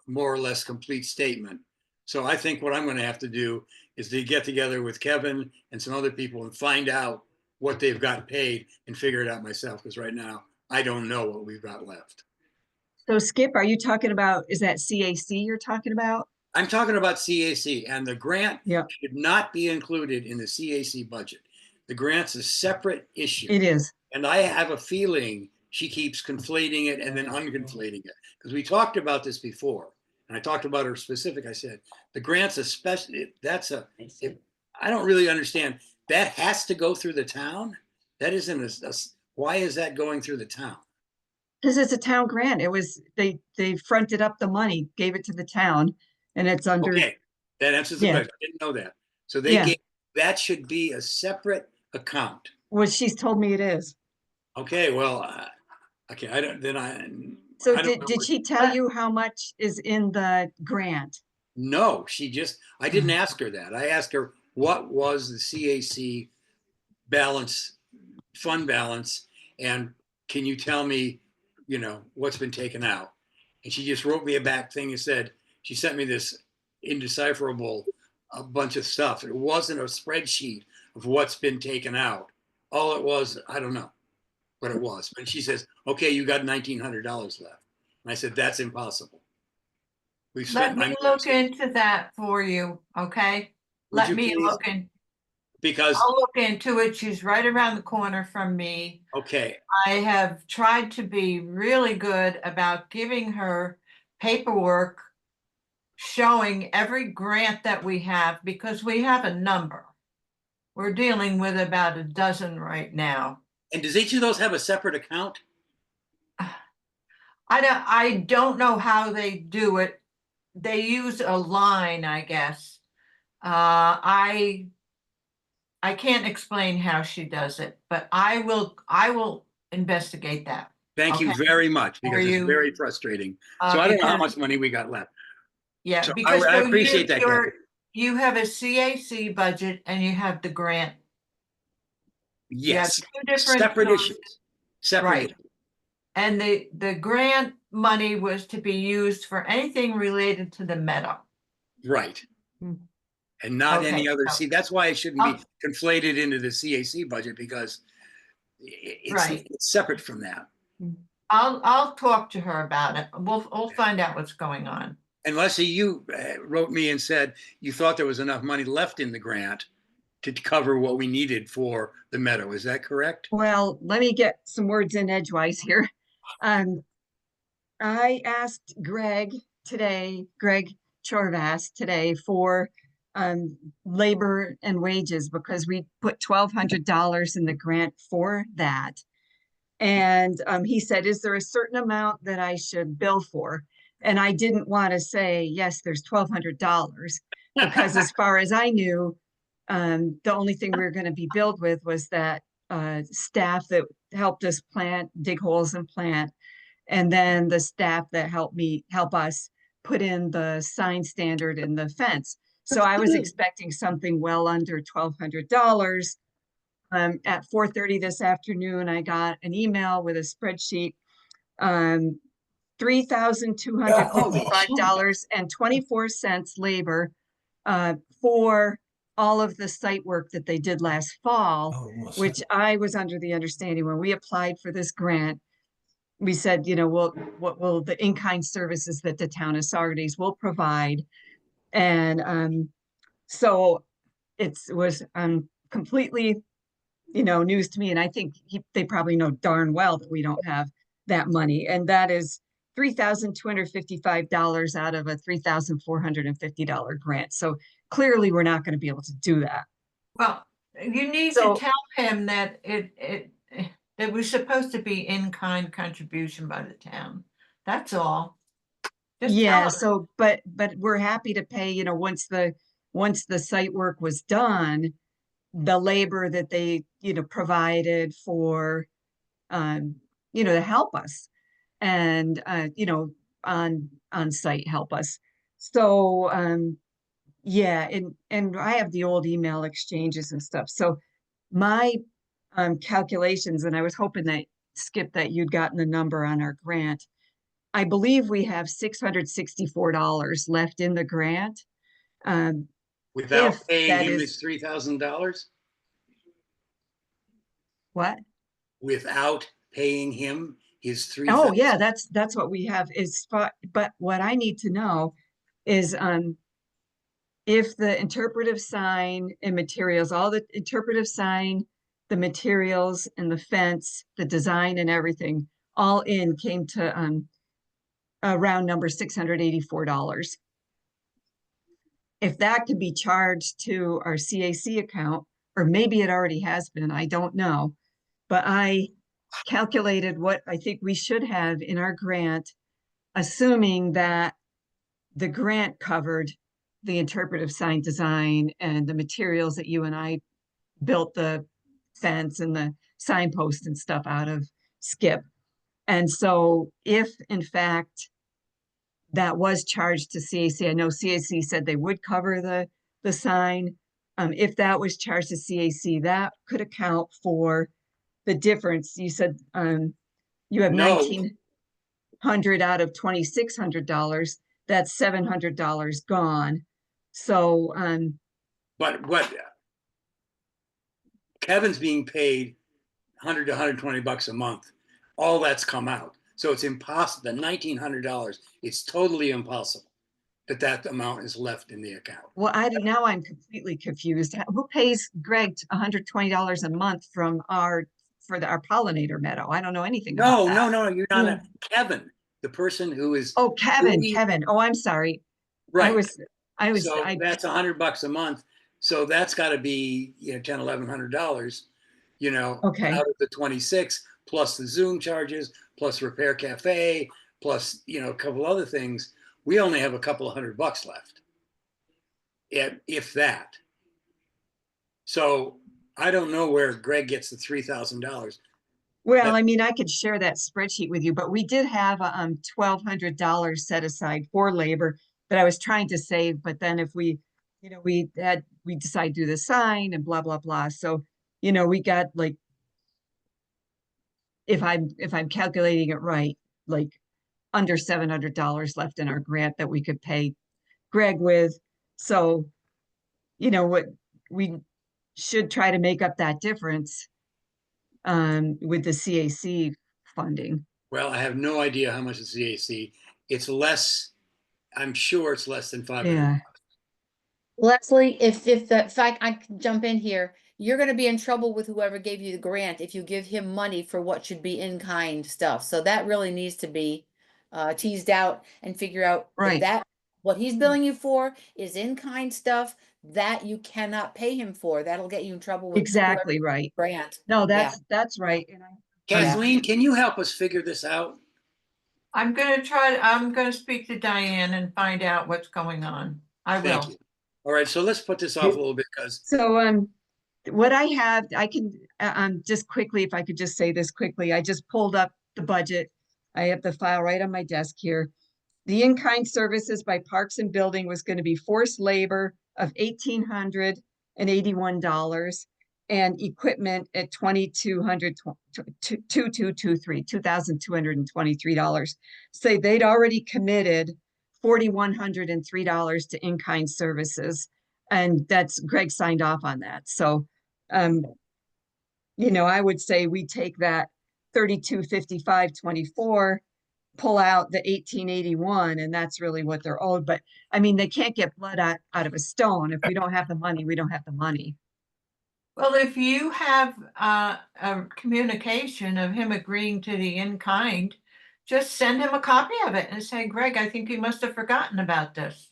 more or less complete statement. So I think what I'm going to have to do is to get together with Kevin and some other people and find out what they've got paid and figure it out myself. Because right now I don't know what we've got left. So Skip, are you talking about, is that CAC you're talking about? I'm talking about CAC, and the grant Yep. should not be included in the CAC budget. The grant's a separate issue. It is. And I have a feeling she keeps conflating it and then unconflating it. Because we talked about this before, and I talked about her specific. I said, the grant's a special, I don't really understand. That has to go through the town? That isn't why is that going through the town? Because it's a town grant. It was, they fronted up the money, gave it to the town, and it's under. Okay, that answers the Yeah. question. I didn't know that. So that should be a separate account. Well, she's told me it is. Okay, well, okay, So I don't know did she tell you how much is in the grant? No, I didn't ask her that. I asked her what was the CAC fund balance, and can you tell me, what's been taken out? And she just wrote me a back thing and said, she sent me this indecipherable a bunch of stuff. It wasn't a spreadsheet of what's been taken out. All it was, I don't know what it was. But she says, okay, you got $1,900 left. And I said, that's impossible. Let me look into that for you, okay? Let me look in. Because I'll look into it. She's right around the corner from me. Okay. I have tried to be really good about giving her paperwork showing every grant that we have, because we have a number. We're dealing with about a dozen right now. And does each of those have a separate account? I don't know how they do it. They use a line, I guess. I can't explain how she does it, but I will investigate that. Thank you very much, because it's very frustrating. So I don't know how much money we got left. Yeah, so because I appreciate that. You have a CAC budget and you have the grant. Yes, two different separate funds. issues. Separate Right. issues. And the grant money was to be used for anything related to the meadow. Right. And not any other. See, that's why it shouldn't be conflated into the CAC budget, because it's separate from that. I'll talk to her about it. We'll find out what's going on. And Leslie, you wrote me and said you thought there was enough money left in the grant to cover what we needed for the meadow. Is that correct? Well, let me get some words in edgewise here. I asked Greg today, Greg, Chorvas today for labor and wages because we put $1,200 in the grant for that. And he said, is there a certain amount that I should bill for? And I didn't want to say, yes, there's $1,200 because as far as I knew, the only thing we were going to be billed with was that staff that helped us dig holes and plant, and then the staff that help us put in the sign standard in the fence. So I was expecting something well under $1,200. At 4:30 this afternoon, I got an email with a spreadsheet, $3,255.24 labor for all of the site work that they did last fall, which I was under the understanding when we applied for this grant, we said, you know, what will the in-kind services that the town of Saugerties will provide. And so it was completely, you know, news to me. And I think they probably know darn well that we don't have that money. And that is $3,255 out of a $3,450 grant. So clearly we're not going to be able to do that. Well, you need So- to tell him that it was supposed to be in-kind contribution by the town. That's all. Just tell Yeah, him. so but we're happy to pay, you know, once the site work was done, the labor that they, you know, provided for you know, to help us and you know, on site help us. So yeah, and I have the old email exchanges and stuff. So my calculations, and I was hoping that Skip that you'd gotten the number on our grant. I believe we have $664 left in the grant. Without If paying that him is- his $3,000? What? Without paying him his $3,000? Oh, yeah, that's what we have but what I need to know is if the interpretive sign and materials, all the interpretive sign, the materials and the fence, the design and everything, all in came to around number $684. If that could be charged to our CAC account, or maybe it already has been, I don't know. But I calculated what I think we should have in our grant, assuming that the grant covered the interpretive sign design and the materials that you and I built the fence and the signpost and stuff out of Skip. And so if in fact that was charged to CAC, I know CAC said they would cover the sign. If that was charged to CAC, that could account for the difference. You said you have No. $1,900 out of $2,600. That's $700 gone. So But what Kevin's being paid 100 to 120 bucks a month. All that's come out. So it's impossible. The $1,900, it's totally impossible that amount is left in the account. well, now I'm completely confused. Who pays Greg $120 a month from our pollinator meadow? I don't know anything about that. No, you're not. Kevin, the person who is. Oh, Kevin. Oh, I'm sorry. Right. So that's $100 a month. So that's got to be, you know, $1,000, $1,100, you know, Okay. out of the 26, plus the Zoom charges, plus Repair Cafe, plus, you know, a couple other things. We only have a couple of $100 left, if that. So I don't know where Greg gets the $3,000. Well, I mean, I could share that spreadsheet with you, but we did have a $1,200 set aside for labor that I was trying to save. But then if we, you know, we decide to do the sign and blah, blah, blah. So, you know, we got like, if I'm calculating it right, like under $700 left in our grant that we could pay Greg with. So, you know, what we should try to make up that difference with the CAC funding. Well, I have no idea how much is CAC. It's less, I'm sure it's less than 500. Yeah. Leslie, if I can jump in here, you're gonna be in trouble with whoever gave you the grant if you give him money for what should be in-kind stuff. So that really needs to be teased out and figure out if Right. that What he's billing you for is in-kind stuff that you cannot pay him for. That'll get you in trouble with Exactly whoever right. grant. No, Yeah. that's right. And Kathleen, can you help us figure this out? I'm gonna speak to Diane and find out what's going on. I Thank will. you. All right, so let's put this off a little bit because So, what I have, I can, just quickly, if I could just say this quickly, I just pulled up the budget. I have the file right on my desk here. The in-kind services by Parks and Building was going to be forced labor of $1,881 and equipment at $2,223. So they'd already committed $4,103 to in-kind services. And that's Greg signed off on that. So, you know, I would say we take that 3255.24, pull out the 1881, and that's really what they're owed. But I mean, they can't get blood out of a stone. If we don't have the money, we don't have the money. Well, if you have a communication of him agreeing to the in-kind, just send him a copy of it and say, Greg, I think you must have forgotten about this.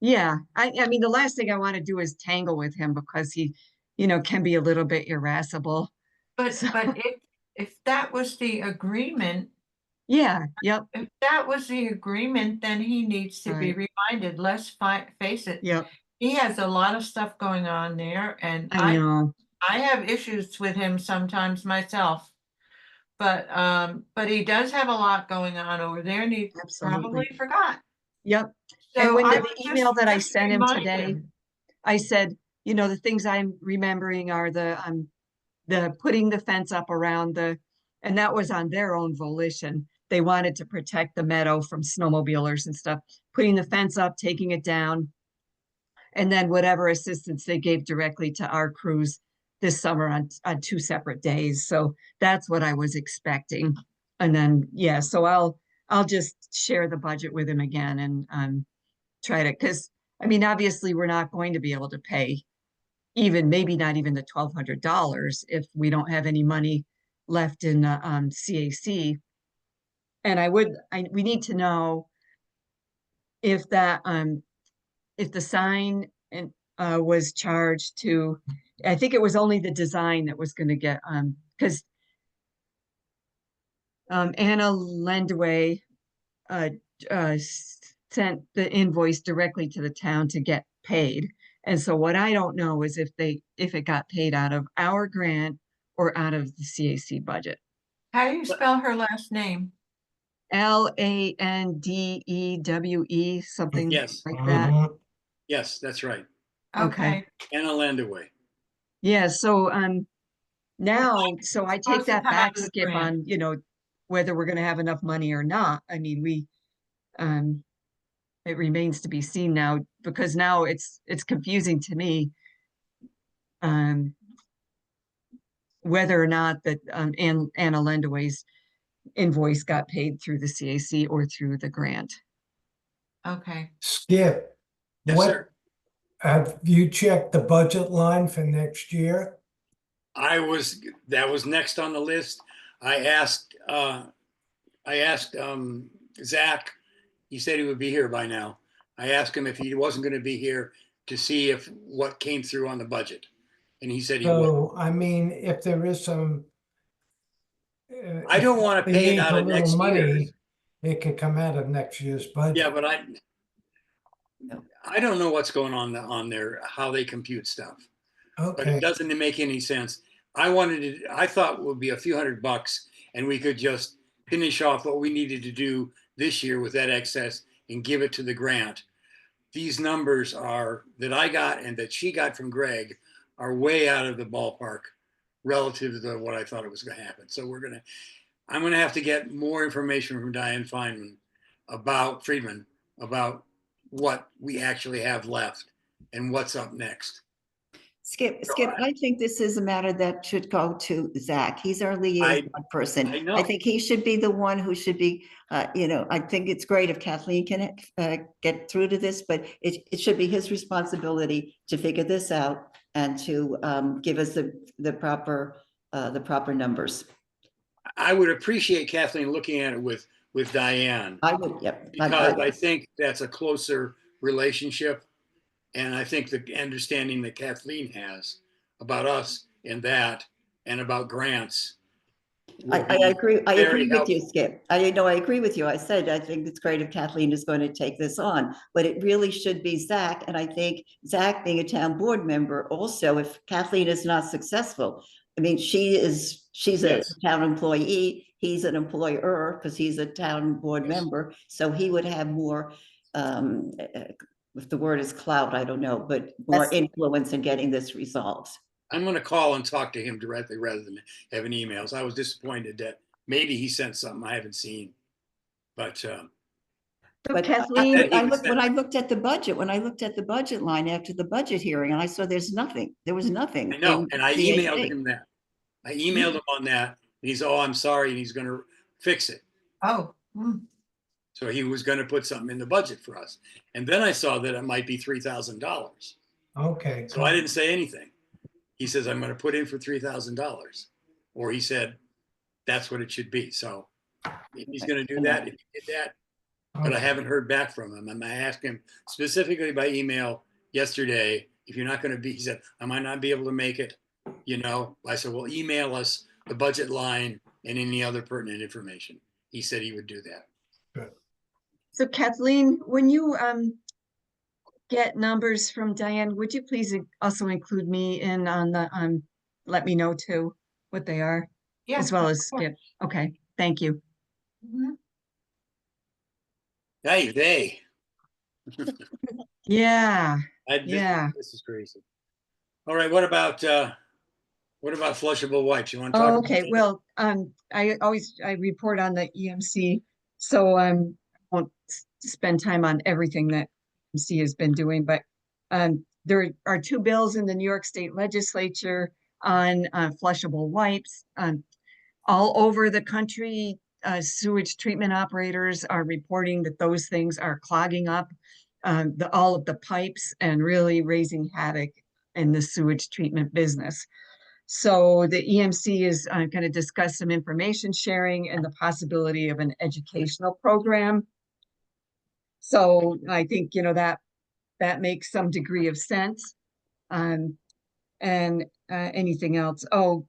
Yeah, I mean, the last thing I want to do is tangle with him because he, you know, can be a little bit irascible. But So- but if that was the agreement, Yeah, yep, if that was the agreement, then he needs to be reminded. Let's face it. yep, He has a lot of stuff going on there, and I know. I have issues with him sometimes myself. But he does have a lot going on over there, and he Absolutely. probably forgot. Yep. So And when I the would email that I just sent him remind today, him. I said, you know, the things I'm remembering are the putting the fence up around and that was on their own volition. They wanted to protect the meadow from snowmobilers and stuff, putting the fence up, taking it down. And then whatever assistance they gave directly to our crews this summer on 2 separate days. So that's what I was expecting. And then, yeah, so I'll just share the budget with him again and try to, because I mean, obviously we're not going to be able to pay maybe not even the $1,200 if we don't have any money left in CAC. And we need to know if that if the sign was charged to, I think it was only the design that was going to get because Anna Lendway sent the invoice directly to the town to get paid. And so what I don't know is if it got paid out of our grant or out of the CAC budget. How do you spell her last name? Landewe, something Yes. like that. Yes, that's right. Okay. Anna Landaway. Yeah, so now, so I take Supposed to that come out back, of the Skip, grant. on, you know, whether we're gonna have enough money or not. I mean, it remains to be seen now, because now it's confusing to me whether or not that Anna Lendaway's invoice got paid through the CAC or through the grant. Okay. Skip, Yes, what, sir. have you checked the budget line for next year? That was next on the list. I asked Zach, he said he would be here by now. I asked him if he wasn't going to be here to see if what came through on the budget. And he said he would. So, I mean, if there is some. I don't want to pay it needs out a of little next money, year's. it could come out of next year's budget. Yeah, but I don't know what's going on there, how they compute stuff. But Okay, it doesn't make any sense. I thought it would be a few $100 and we could just finish off what we needed to do this year with that excess and give it to the grant. These numbers that I got and that she got from Greg are way out of the ballpark relative to what I thought it was going to happen. So I'm going to have to get more information from Diane Friedman about what we actually have left and what's up next. Skip, I think this is a matter that should go to Zach. He's our liaison person. I know. I think he should be the one who should be, I think it's great if Kathleen can get through to this, but it should be his responsibility to figure this out and to give us the proper numbers. I would appreciate Kathleen looking at it with with Diane. I would, yep. Because I think that's a closer relationship. And I think the understanding that Kathleen has about us and that, and about grants. would I be agree. I very agree with you, helpful. Skip. I know, I agree with you. I said, I think it's great if Kathleen is going to take this on, but it really should be Zach. And I think Zach, being a town board member, also, if Kathleen is not successful, I mean, she's Yes. a town employee, he's an employer because he's a town board Yes. member. So he would have more, if the word is clout, I don't know, but more Yes. influence in getting this resolved. I'm going to call and talk to him directly rather than having emails. I was disappointed that maybe he sent something I haven't seen, but So But Kathleen, when I looked at the budget line after the budget hearing, and I saw there was nothing. I know. in And I CAC. emailed him that. I emailed him on that. He's, oh, I'm sorry. And he's going to fix it. Oh, So he was going to put something in the budget for us. And then I saw that it might be $3,000. Okay. So I didn't say anything. He says, I'm going to put in for $3,000. Or he said, that's what it should be. So if he's going to do that, if he did that, but I haven't heard back from him. And I asked him specifically by email yesterday, if you're not going to be, he said, I might not be able to make it. You know, I said, well, email us the budget line and any other pertinent information. He said he would do that. so Kathleen, when you get numbers from Diane, would you please also include me in on the let me know too what they are, yeah. as well of as course. Skip. Okay, thank you. Mhm. Hey, they. Yeah, This, yeah. this is crazy. All right, what about flushable wipes? You want to talk? Oh, about okay, that? well, I report on the EMC, so won't spend time on everything that EMC has been doing, but there are two bills in the New York State Legislature on flushable wipes. All over the country, sewage treatment operators are reporting that those things are clogging up all of the pipes and really raising havoc in the sewage treatment business. So the EMC is going to discuss some information sharing and the possibility of an educational program. So I think, that makes some degree of sense. And anything else? Oh,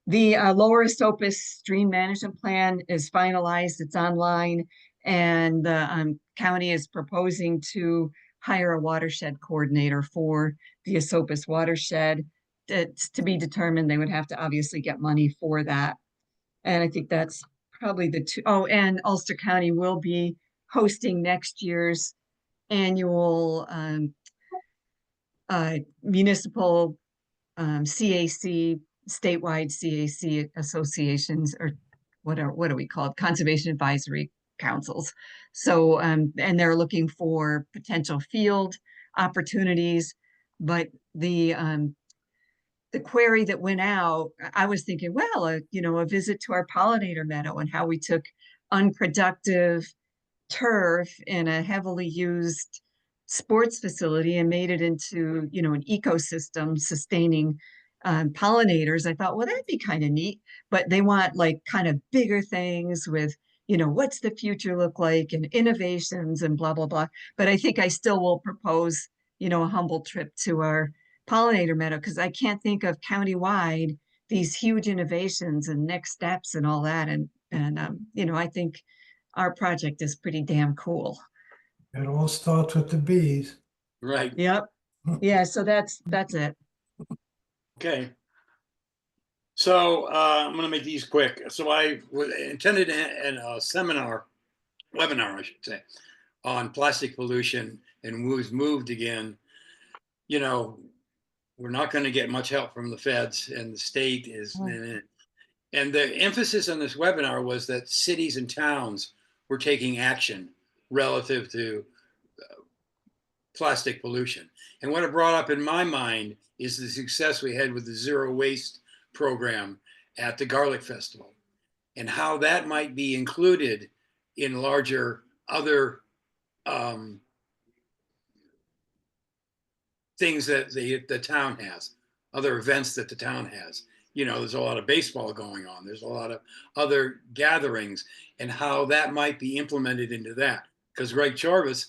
the Lower Esopus Stream Management Plan is finalized. It's online, and the county is proposing to hire a watershed coordinator for the Esopus watershed. It's to be determined. They would have to obviously get money for that. And I think that's probably the two. Oh, and Ulster County will be hosting next year's annual municipal CAC, statewide CAC associations, or what do we call it? Conservation Advisory Councils. So, and they're looking for potential field opportunities, but the query that went out, I was thinking, well, a visit to our pollinator meadow and how we took unproductive turf in a heavily used sports facility and made it into, an ecosystem sustaining pollinators. I thought, well, that'd be kind of neat, but they want like kind of bigger things with, what's the future look like and innovations and blah, blah, blah. But I think I still will propose, a humble trip to our pollinator meadow, because I can't think of countywide these huge innovations and next steps and all that. And I think our project is pretty damn cool. It all starts with the bees. Right. Yep. Yeah. So that's it. Okay. So I'm going to make these quick. So I intended a webinar, I should say, on plastic pollution, and was moved again. We're not going to get much help from the feds, and the state is. And the emphasis on this webinar was that cities and towns were taking action relative to plastic pollution. And what it brought up in my mind is the success we had with the zero waste program at the Garlic Festival, and how that might be included in larger other things that the town has, other events that the town has. you know, there's a lot of baseball going on. There's a lot of other gatherings, and how that might be implemented into that. Because Greg Charvis,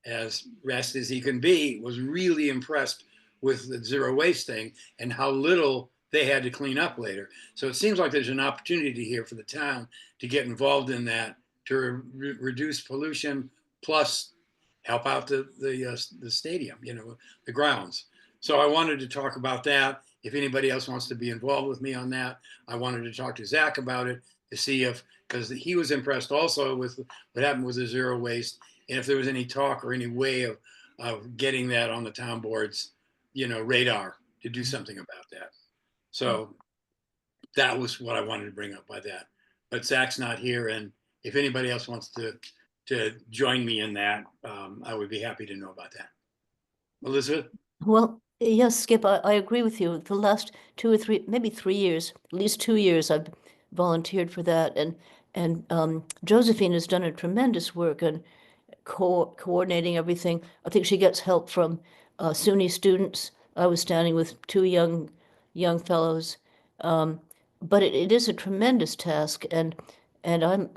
as rest as he can be, was really impressed with the zero waste thing and how little they had to clean up later. So it seems like there's an opportunity here for the town to get involved in that, to reduce pollution, plus help out the stadium, you know, the grounds. So I wanted to talk about that. If anybody else wants to be involved with me on that, I wanted to talk to Zach about it to see if, because he was impressed also with what happened with the zero waste, and if there was any talk or any way of getting that on the town board's, you know, radar to do something about that. So that was what I wanted to bring up by that. But Zach's not here, and if anybody else wants to join me in that, I would be happy to know about that. Elizabeth? Well, yes, Skip, I agree with you. The last 2 or 3, maybe 3 years, at least 2 years, I've volunteered for that. And Josephine has done a tremendous work on coordinating everything. I think she gets help from SUNY students. I was standing with 2 young fellows. But it is a tremendous task, and I'm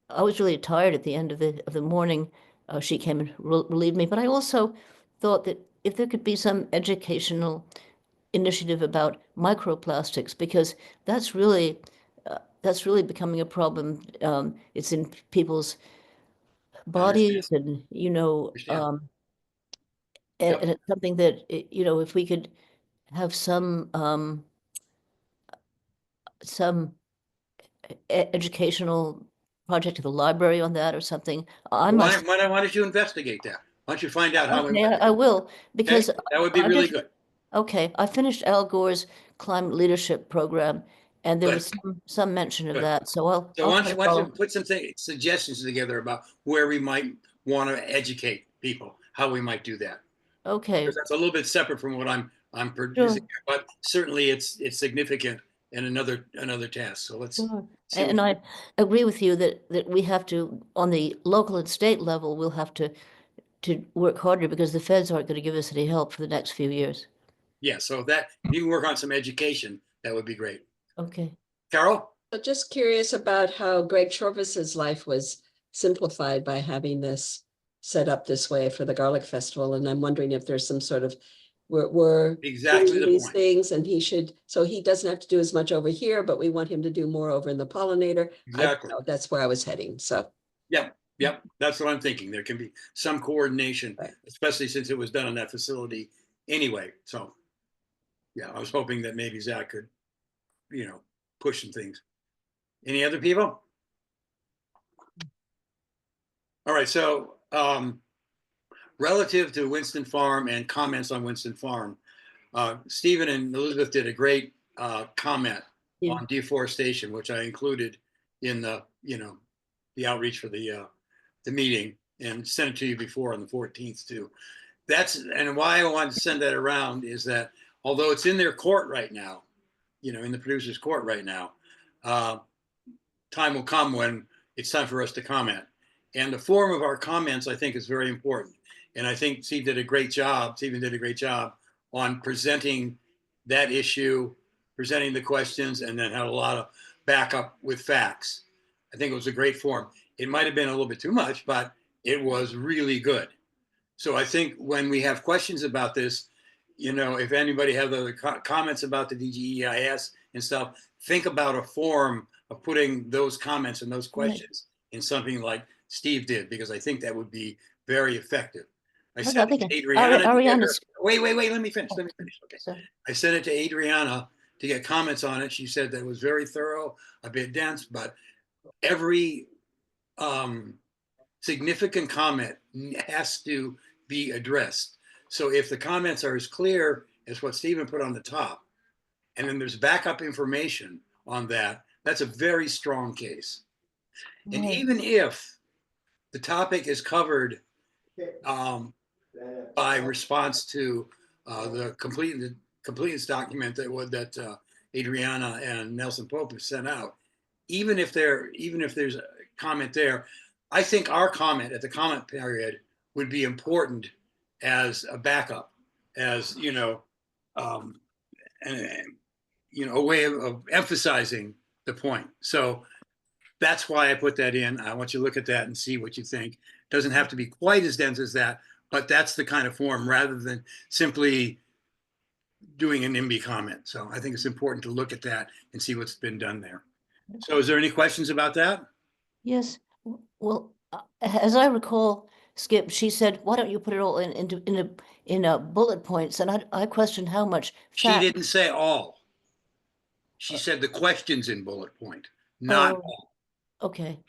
I was really tired at the end of the morning. She came and relieved me, but I also thought that if there could be some educational initiative about microplastics, because that's really becoming a problem. It's in people's bodies, and you know, and it's something that you know, if we could have some educational project at the library on that or something. Why don't you investigate that? Why don't you find out how? Okay, I will, because that would be really good. Okay, I finished Al Gore's climate leadership program, and there was some mention of that. So I'll once you put some suggestions together about where we might want to educate people, how we might do that. Okay. Because that's a little bit separate from what I'm producing, but certainly it's significant and another task. So let's. And I agree with you that we have to, on the local and state level, we'll have to work harder, because the feds aren't going to give us any help for the next few years. Yeah, so that you can work on some education, that would be great. Okay. Carol? I'm just curious about how Greg Chorvis's life was simplified by having this set up this way for the Garlic Festival. And I'm wondering if there's some sort of, we're exactly these point. Things, and so he doesn't have to do as much over here, but we want him to do more over in the pollinator. Exactly. That's where I was heading. So. Yep. That's what I'm thinking. There can be some coordination, especially since it was done in that facility anyway. So yeah, I was hoping that maybe Zach could, you know, push some things. Any other people? All right. So relative to Winston Farm and comments on Winston Farm, Stephen and Elizabeth did a great comment on deforestation, which I included in the, you know, the outreach for the meeting, and sent it to you before on the 14th too. And why I wanted to send that around is that although it's in their court right now, you know, in the producer's court right now, time will come when it's time for us to comment. And the form of our comments, I think, is very important. And I think Stephen did a great job on presenting that issue, presenting the questions, and then had a lot of backup with facts. I think it was a great form. It might have been a little bit too much, but it was really good. So I think when we have questions about this, you know, if anybody has other comments about the DGEIS and stuff, think about a form of putting those comments and those questions in something like Steve did, because I think that would be very effective. I sent it to Adriana. Wait, let me finish. Okay. Sorry. I sent it to Adriana to get comments on it. She said that it was very thorough, a bit dense, but every significant comment has to be addressed. So if the comments are as clear as what Stephen put on the top, and then there's backup information on that, that's a very strong case. And even if the topic is covered by response to the completeness document that Adriana and Nelson Pope have sent out, even if there's a comment there, I think our comment at the comment period would be important as a backup, as you know, a way of emphasizing the point. So that's why I put that in. I want you to look at that and see what you think. Doesn't have to be quite as dense as that, but that's the kind of form rather than simply doing an NIMBY comment. So I think it's important to look at that and see what's been done there. So is there any questions about that? Yes. Well, as I recall, Skip, she said, "Why don't you put it all in a bullet points?" And I questioned how much She fat. didn't say all. She said the questions in bullet point, not Oh, all. okay.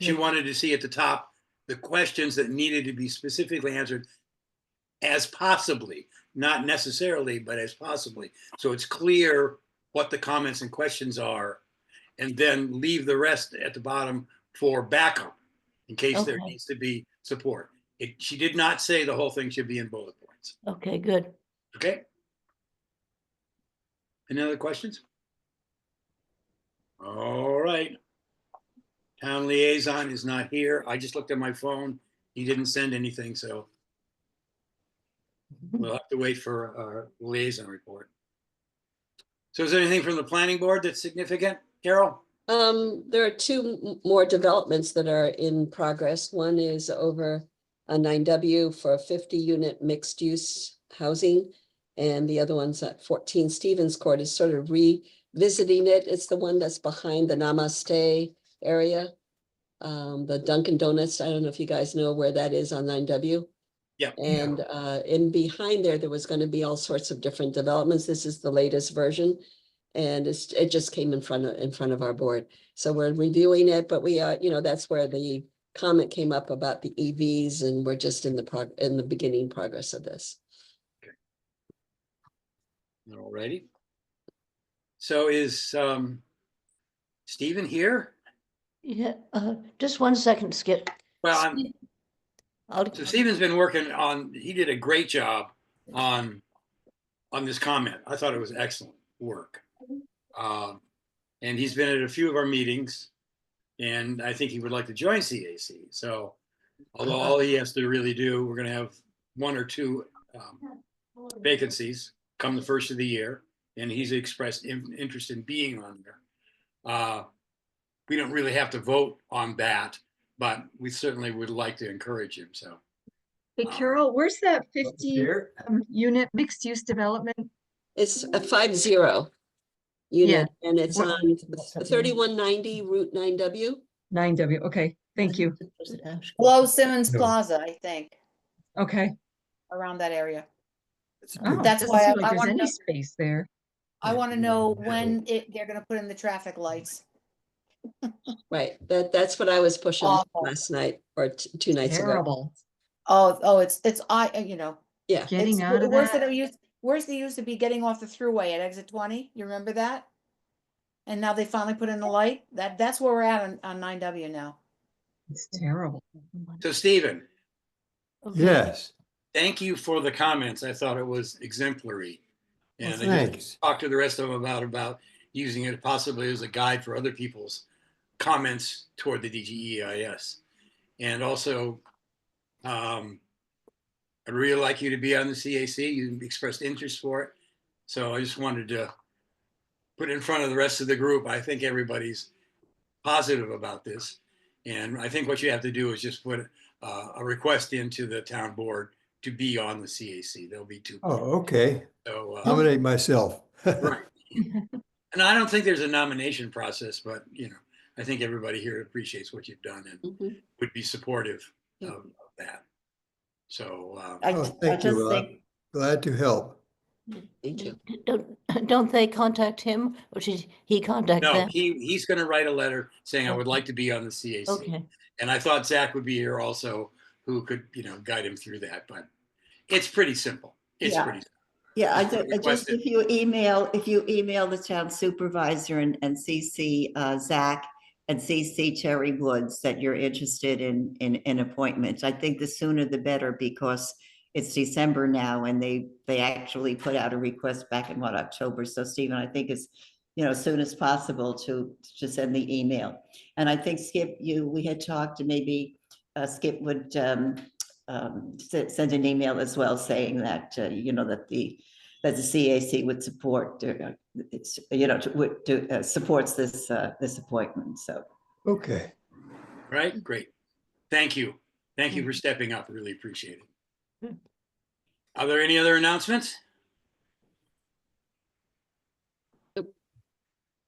She Good. wanted to see at the top the questions that needed to be specifically answered as possibly, not necessarily, but as possibly. So it's clear what the comments and questions are, and then leave the rest at the bottom for backup in case there Okay. needs to be support. She did not say the whole thing should be in bullet points. Okay, good. Okay. Any other questions? All right. Town liaison is not here. I just looked at my phone. He didn't send anything, so we'll have to wait for our liaison report. So is there anything from the planning board that's significant, Carol? There are two more developments that are in progress. One is over on 9W for a 50-unit mixed-use housing. And the other one's at 14 Stevens Court is sort of revisiting it. It's the one that's behind the Namaste area. The Dunkin' Donuts, I don't know if you guys know where that is on 9W. Yeah. And in behind there was going to be all sorts of different developments. This is the latest version. And it just came in front of our board. So we're reviewing it, but we are, that's where the comment came up about the EVs, and we're just in the beginning progress of this. All righty. So is Stephen here? Yeah, just 1 second, Skip. Well, I'll, so Stephen's been working on, he did a great job on this comment. I thought it was excellent work. And he's been at a few of our meetings, and I think he would like to join CAC. So although all he has to really do, we're going to have 1 or 2 vacancies come the first of the year, and he's expressed interest in being on there. We don't really have to vote on that, but we certainly would like to encourage him. So, Hey, Carol, where's that 50 unit mixed use development? It's a 50 unit, and it's What- on 3190 Route 9W. 9W. Okay, thank you. Below Simmons No. Plaza, I think, Okay. around that area. Oh, That's doesn't why seem I like there's wanna any know- space there. I want to know when they're going to put in the traffic lights. Right, that's what I was pushing Awful. last night or 2 nights ago. Terrible. Oh, it's Yeah, Getting it's out of worse that. than it used. Worse than it used to be getting off the throughway at exit 20. You remember that? And now they finally put in the light. That's where we're at on 9W now. It's terrible. so Stephen, okay. Yes, thank you for the comments. I thought it was exemplary. well, And I thanks. just talked to the rest of them about using it possibly as a guide for other people's comments toward the DGEIS. And also, I'd really like you to be on the CAC. You expressed interest for it. So I just wanted to put it in front of the rest of the group. I think everybody's positive about this. And I think what you have to do is just put a request into the town board to be on the CAC. There'll be 2. Oh, okay. So, Nominate myself. right. And I don't think there's a nomination process, but I think everybody here appreciates what you've done and would be supportive of that. So Oh, I thank just you. think, Glad to help. thank you. Don't they contact him, or should he contact no, them? he's going to write a letter saying I would like to be on the CAC. Okay. And I thought Zach would be here also, who could guide him through that. But it's pretty simple. It's Yeah. pretty simple. yeah, I just, Requested. if you email the town supervisor and CC Zach and CC Terry Woods that you're interested in appointments, I think the sooner the better, because it's December now and they actually put out a request back in October. So Stephen, I think it's, as soon as possible to send the email. And I think Skip, we had talked, and maybe Skip would send an email as well saying that, that the that the CAC would support, supports this appointment, so. Okay. Right, great. Thank you. Thank you for stepping up. Really appreciate it. Are there any other announcements?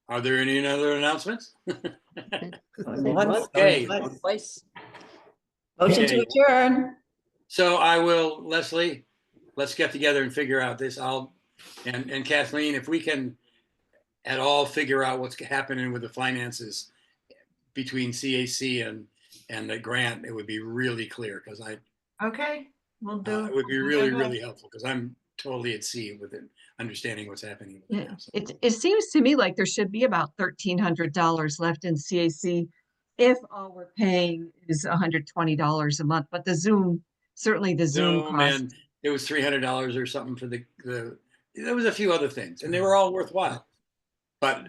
Are there any other announcements? Okay. Twice. Motion Okay. to adjourn. So I will, Leslie, let's get together and figure out this. And Kathleen, if we can at all figure out what's happening with the finances between CAC and the grant, it would be really clear, because Okay, we'll do. it would be we'll really, do that. really helpful, because I'm totally at sea with it, understanding what's happening with it Yeah, now. So, it seems to me like there should be about $1,300 left in CAC if all we're paying is $120 a month, but certainly the Zoom Zoom, cost. and it was $300 or something for the there was a few other things, and they were all worthwhile. But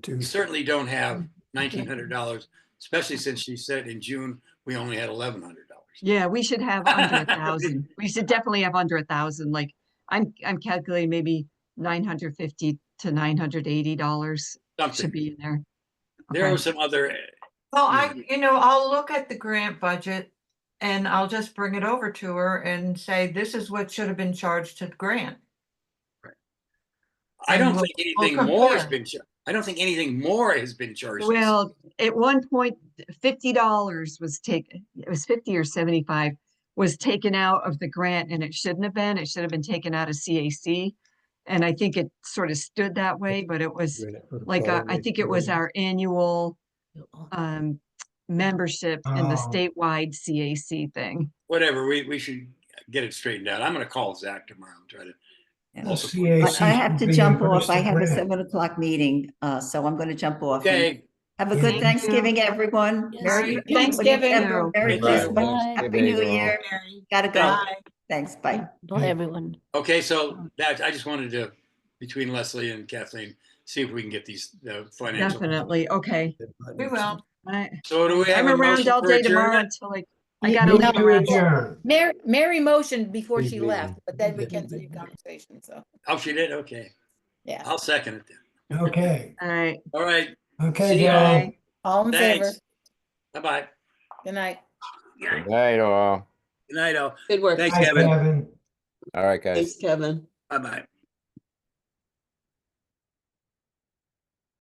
we certainly don't have $1,900, especially since she said in June we only had $1,100. Yeah, we should have under 1,000. We should definitely have under 1,000. Like I'm calculating maybe $950 to $980 Something. should be in there. There Okay. were some other. Well, I'll look at the grant budget and I'll just bring it over to her and say, this is what should have been charged to the grant. I don't And think we'll anything more has compare. been charged. I don't think anything more has been charged. Well, at one point, $50 was taken, it was 50 or 75 was taken out of the grant, and it shouldn't have been. It should have been taken out of CAC. And I think it sort of stood that way, but it was like, I think it was our annual membership in the Oh. statewide CAC thing. Whatever, we should get it straightened out. I'm going to call Zach tomorrow and try to. Yeah. Also, CAC I have should to be jump off. reimbursed I the have a grant. 7:00 meeting, so I'm going to jump off. Okay. Have a good Thank Thanksgiving, everyone. Yes, Merry you too. Thanksgiving. Merry Thank you. Christmas. Bye. Happy New Year. Gotta go. Bye. Thanks. Bye. Bye, everyone. Okay, so that I just wanted to, between Leslie and Kathleen, see if we can get these financial. Definitely. Okay. We will. So do we have I'm a around motion all for day tomorrow adjournment? until I Yeah, gotta Move leave to around. adjourn. Mary motioned before she Maybe. left, but then we continued conversation, so, Oh, she did? Okay. yeah. I'll second it then. Okay, All right. All right. okay, See Joe. y'all. All in favor? Thanks. Bye-bye. Good night. Good night, all. Good night, all. Good work. Thanks, Hi, Kevin. Kevin. All right, guys. Thanks, Kevin. Bye-bye.